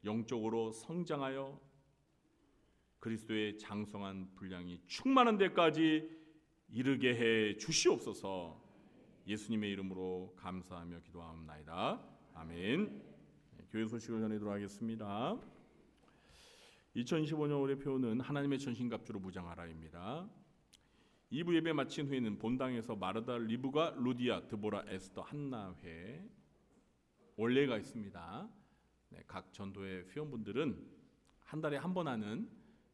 영적으로 성장하여 그리스도의 장성한 분량이 충만한 데까지 이르게 해 주시옵소서. 예수님의 이름으로 감사하며 기도하옵나이다. 아멘. 교회 소식을 전해드리도록 하겠습니다. 2025년 올해 표는 하나님의 전신갑주로 무장하라입니다. 2부 예배 마친 후에는 본당에서 마르다, 리브가, 루디아, 드보라, 에스더, 한나회 원례가 있습니다. 네, 각 전도회 회원분들은 한 달에 한 번 하는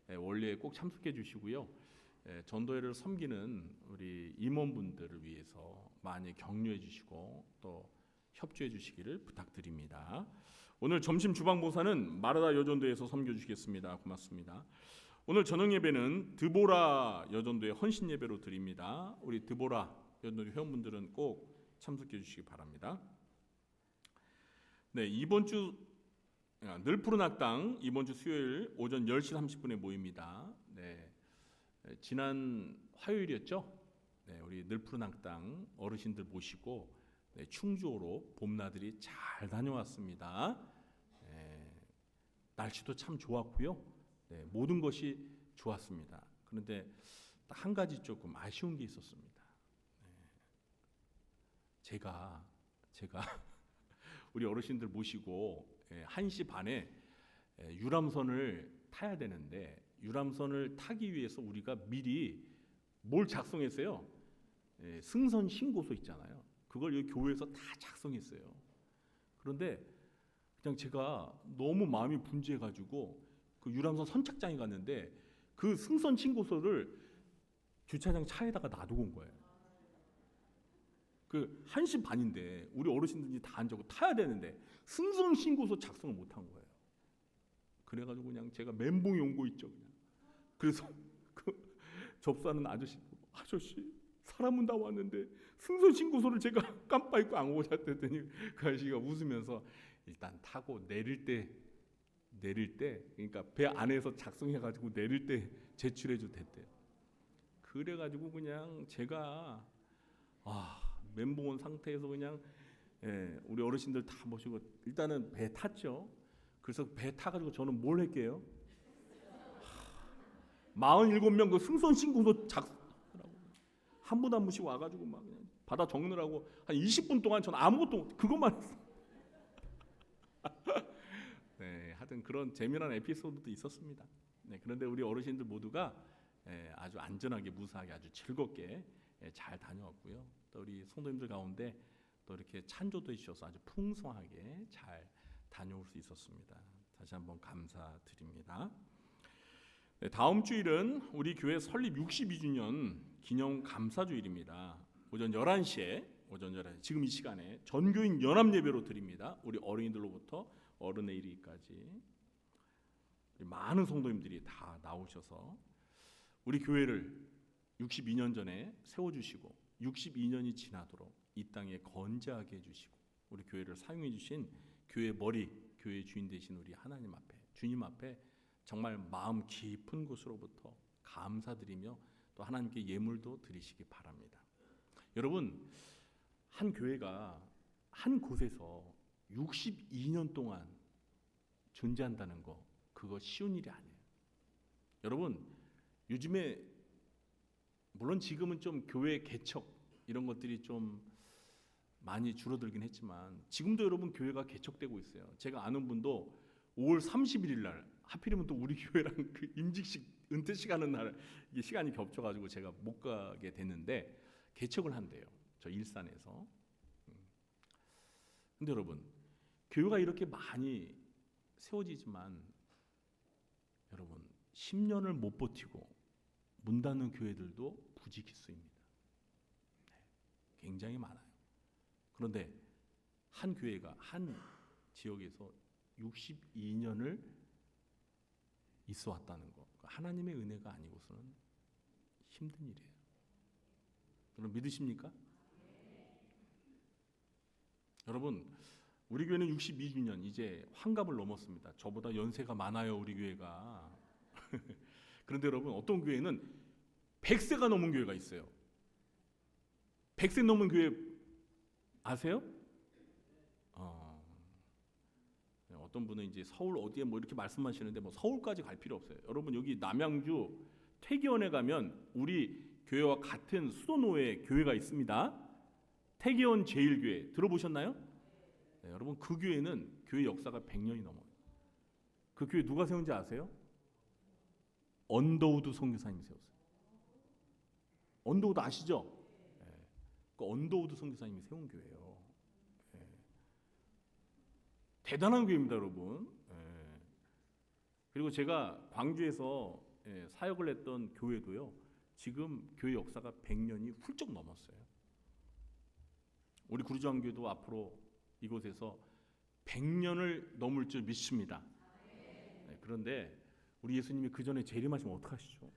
원례에 꼭 참석해 주시고요. 전도회를 섬기는 우리 임원분들을 위해서 많이 격려해 주시고 또 협조해 주시기를 부탁드립니다. 오늘 점심 주방보사는 마르다 여전도에서 섬겨 주시겠습니다. 고맙습니다. 오늘 저녁 예배는 드보라 여전도의 헌신 예배로 드립니다. 우리 드보라 여전도 회원분들은 꼭 참석해 주시기 바랍니다. 네, 이번 주 늘 푸른 학당 이번 주 수요일 오전 10시 30분에 모입니다. 네, 지난 화요일이었죠. 네, 우리 늘 푸른 학당 어르신들 모시고 충주로 봄나들이 잘 다녀왔습니다. 날씨도 참 좋았고요. 네, 모든 것이 좋았습니다. 그런데 딱 한 가지 조금 아쉬운 게 있었습니다. 네. 제가 우리 어르신들 모시고 1시 반에 유람선을 타야 되는데 유람선을 타기 위해서 우리가 미리 뭘 작성했어요? 승선 신고서 있잖아요. 그걸 여기 교회에서 다 작성했어요. 그런데 그냥 제가 너무 마음이 분주해가지고 그 유람선 선착장에 갔는데 그 승선 신고서를 주차장 차에다가 놔두고 온 거예요. 그 1시 반인데 우리 어르신들이 다 앉아고 타야 되는데 승선 신고서 작성을 못 한 거예요. 그래가지고 그냥 제가 멘붕이 온 거 있죠. 그냥. 그래서 그 접수하는 아저씨 사람은 다 왔는데 승선 신고서를 제가 깜빡 잊고 안 오고 잤더니 그 아저씨가 웃으면서 일단 타고 내릴 때 그러니까 배 안에서 작성해가지고 내릴 때 제출해도 됐대요. 그래가지고 그냥 제가 멘붕 온 상태에서 그냥 우리 어르신들 다 모시고 일단은 배 탔죠. 그래서 배 타가지고 저는 뭘 할게요? 47명 그 승선 신고서 작성하라고 한 분 한 분씩 와가지고 막 그냥 받아 적느라고 한 20분 동안 저는 아무것도 그것만 했어요. 네, 하여튼 그런 재미난 에피소드도 있었습니다. 네, 그런데 우리 어르신들 모두가 아주 안전하게 무사하게 아주 즐겁게 잘 다녀왔고요. 또 우리 성도님들 가운데 또 이렇게 찬조도 해주셔서 아주 풍성하게 잘 다녀올 수 있었습니다. 다시 한번 감사드립니다. 네, 다음 주일은 우리 교회 설립 62주년 기념 감사주일입니다. 오전 11시에 지금 이 시간에 전교인 연합 예배로 드립니다. 우리 어린이들로부터 어른에 이르기까지 많은 성도님들이 다 나오셔서 우리 교회를 62년 전에 세워주시고 62년이 지나도록 이 땅에 건재하게 해주시고 우리 교회를 사용해 주신 교회 머리, 교회 주인 되신 우리 하나님 앞에 주님 앞에 정말 마음 깊은 곳으로부터 감사드리며 또 하나님께 예물도 드리시기 바랍니다. 여러분, 한 교회가 한 곳에서 62년 동안 존재한다는 거 그거 쉬운 일이 아니에요. 여러분, 요즘에 물론 지금은 좀 교회 개척 이런 것들이 좀 많이 줄어들긴 했지만 지금도 여러분 교회가 개척되고 있어요. 제가 아는 분도 5월 31일 날 하필이면 또 우리 교회랑 그 임직식 은퇴식 하는 날 이게 시간이 겹쳐가지고 제가 못 가게 됐는데 개척을 한대요. 저 일산에서. 근데 여러분 교회가 이렇게 많이 세워지지만 여러분 10년을 못 버티고 문 닫는 교회들도 부지기수입니다. 굉장히 많아요. 그런데 한 교회가 한 지역에서 62년을 있어 왔다는 거 하나님의 은혜가 아니고서는 힘든 일이에요. 여러분 믿으십니까? 여러분 우리 교회는 62주년 이제 환갑을 넘었습니다. 저보다 연세가 많아요 우리 교회가. 그런데 여러분 어떤 교회는 100세가 넘은 교회가 있어요. 100세 넘은 교회 아세요? 어떤 분은 이제 서울 어디에 뭐 이렇게 말씀하시는데 뭐 서울까지 갈 필요 없어요. 여러분 여기 남양주 태기원에 가면 우리 교회와 같은 수도노회 교회가 있습니다. 태기원 제일교회 들어보셨나요? 네, 여러분 그 교회는 교회 역사가 100년이 넘어요. 그 교회 누가 세운지 아세요? 언더우드 선교사님이 세웠어요. 언더우드 아시죠? 네, 그 언더우드 선교사님이 세운 교회예요. 네. 대단한 교회입니다, 여러분. 네. 그리고 제가 광주에서 사역을 했던 교회도요. 지금 교회 역사가 100년이 훌쩍 넘었어요. 우리 구리정교도 앞으로 이곳에서 100년을 넘을 줄 믿습니다. 네, 그런데 우리 예수님이 그 전에 재림하시면 어떡하시죠?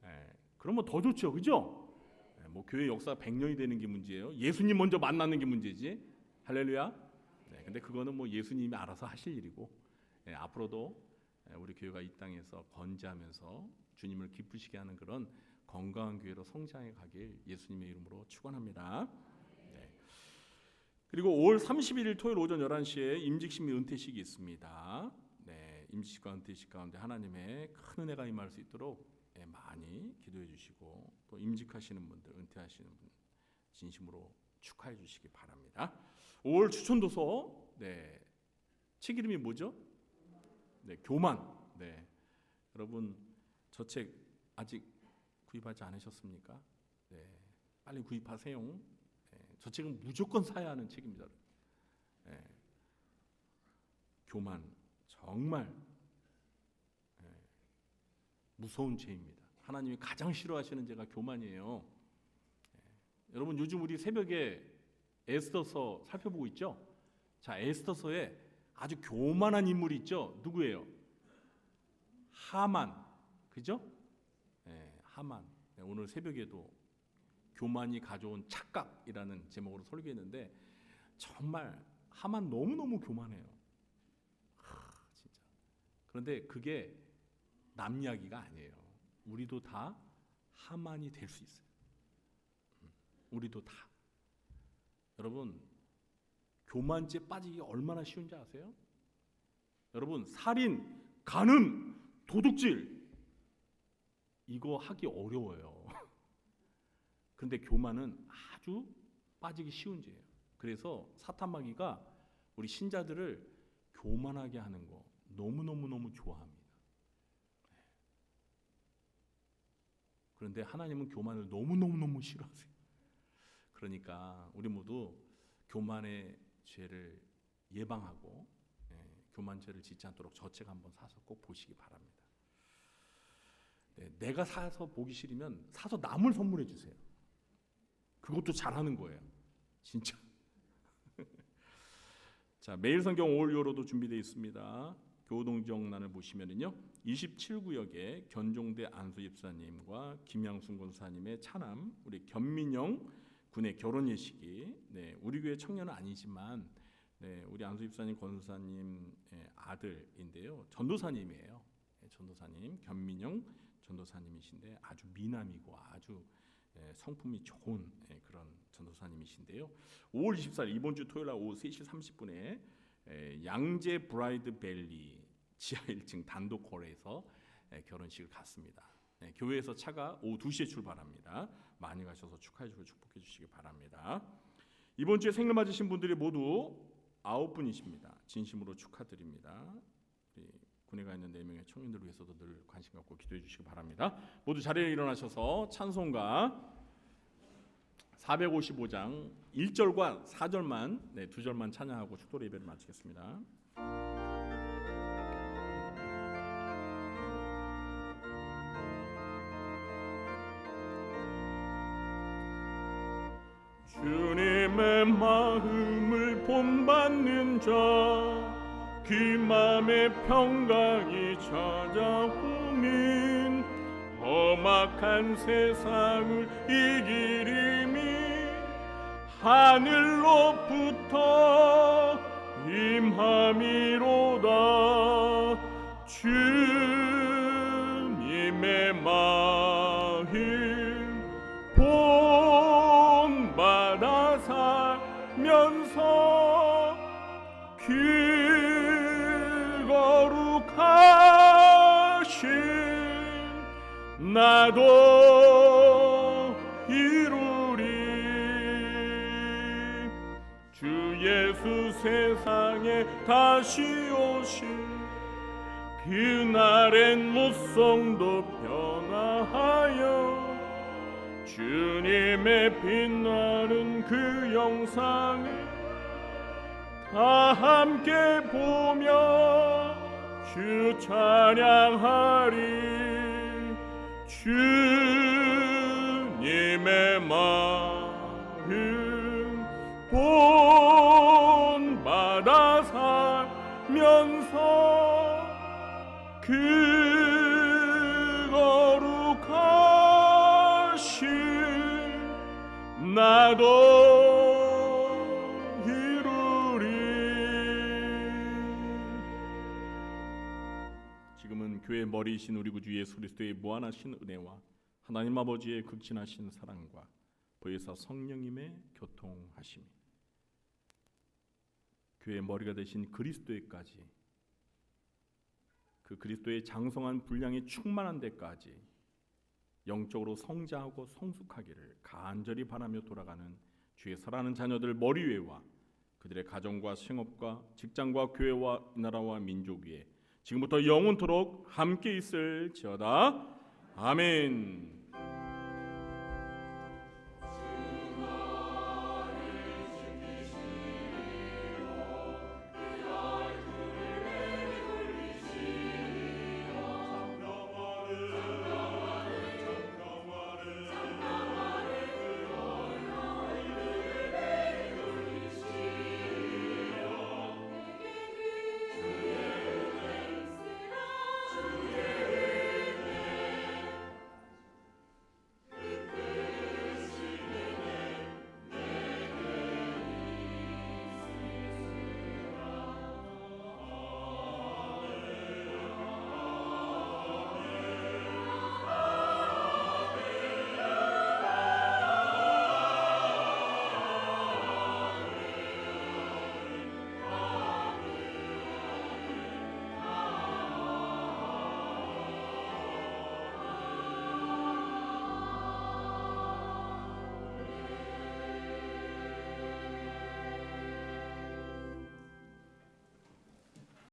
네, 그러면 더 좋죠, 그죠? 네, 뭐 교회 역사 100년이 되는 게 문제예요. 예수님 먼저 만나는 게 문제지. 할렐루야. 네, 근데 그거는 뭐 예수님이 알아서 하실 일이고 네, 앞으로도 우리 교회가 이 땅에서 건재하면서 주님을 기쁘시게 하는 그런 건강한 교회로 성장해 가길 예수님의 이름으로 축원합니다. 네. 그리고 5월 31일 토요일 오전 11시에 임직식 및 은퇴식이 있습니다. 네. 임시식과 은퇴식 가운데 하나님의 큰 은혜가 임할 수 있도록 많이 기도해 주시고 또 임직하시는 분들, 은퇴하시는 분 진심으로 축하해 주시기 바랍니다. 5월 추천도서 책 이름이 뭐죠? 교만. 여러분 저 책 아직 구입하지 않으셨습니까? 빨리 구입하세요. 저 책은 무조건 사야 하는 책입니다. 교만 정말 무서운 죄입니다. 하나님이 가장 싫어하시는 죄가 교만이에요. 여러분 요즘 우리 새벽에 에스더서 살펴보고 있죠? 자, 에스더서에 아주 교만한 인물이 있죠? 누구예요? 하만. 그죠? 하만. 오늘 새벽에도 교만이 가져온 착각이라는 제목으로 설교했는데 정말 하만 너무너무 교만해요. 진짜. 그런데 그게 남 이야기가 아니에요. 우리도 다 하만이 될 수 있어요. 우리도 다. 여러분 교만죄 빠지기 얼마나 쉬운지 아세요? 여러분 살인, 간음, 도둑질 이거 하기 어려워요. 그런데 교만은 아주 빠지기 쉬운 죄예요. 그래서 사탄마귀가 우리 신자들을 교만하게 하는 거 너무너무 좋아합니다. 그런데 하나님은 교만을 너무너무 싫어하세요. 그러니까 우리 모두 교만의 죄를 예방하고 교만죄를 짓지 않도록 저 책 한번 사서 꼭 보시기 바랍니다. 내가 사서 보기 싫으면 사서 남을 선물해 주세요. 그것도 잘하는 거예요. 진짜. 자, 매일 성경 5월 요로도 준비되어 있습니다. 교동정란을 보시면은요. 27구역에 견종대 안수 집사님과 김양순 권사님의 차남 우리 견민영 군의 결혼 예식이 우리 교회 청년은 아니지만 우리 안수 집사님 권사님 아들인데요. 전도사님이에요. 전도사님 견민영 전도사님이신데 아주 미남이고 아주 성품이 좋은 그런 전도사님이신데요. 5월 24일 이번 주 토요일 날 오후 3시 30분에 양재 브라이드 밸리 지하 1층 단독 홀에서 결혼식을 갖습니다. 교회에서 차가 오후 2시에 출발합니다. 많이 가셔서 축하해 주고 축복해 주시기 바랍니다. 이번 주에 생일 맞으신 분들이 모두 9분이십니다. 진심으로 축하드립니다. 군에 가 있는 4명의 청년들을 위해서도 늘 관심 갖고 기도해 주시기 바랍니다. 모두 자리에 일어나셔서 찬송가 455장 1절과 4절만 2절만 찬양하고 축도 예배를 마치겠습니다. 주님의 마음을 본받는 자 그 맘에 평강이 찾아오는 험악한 세상을 이기림이 하늘로부터 임함이로다. 주님의 마음 본받아 살면서 그 거룩하신 나도 이루리. 주 예수 세상에 다시 오실 그날엔 무성도 변화하여 주님의 빛나는 그 영상을 다 함께 보며 주 찬양하리. 주님의 마음 본받아 살면서 그 거룩하신 나도 지금은 교회 머리이신 우리 구주 예수 그리스도의 무한하신 은혜와 하나님 아버지의 극진하신 사랑과 보혜사 성령님의 교통하심이 교회의 머리가 되신 그리스도에까지 그 그리스도의 장성한 분량이 충만한 데까지 영적으로 성장하고 성숙하기를 간절히 바라며 돌아가는 주의 사랑하는 자녀들 머리 위에와 그들의 가정과 생업과 직장과 교회와 나라와 민족 위에 지금부터 영원토록 함께 있을지어다. 아멘.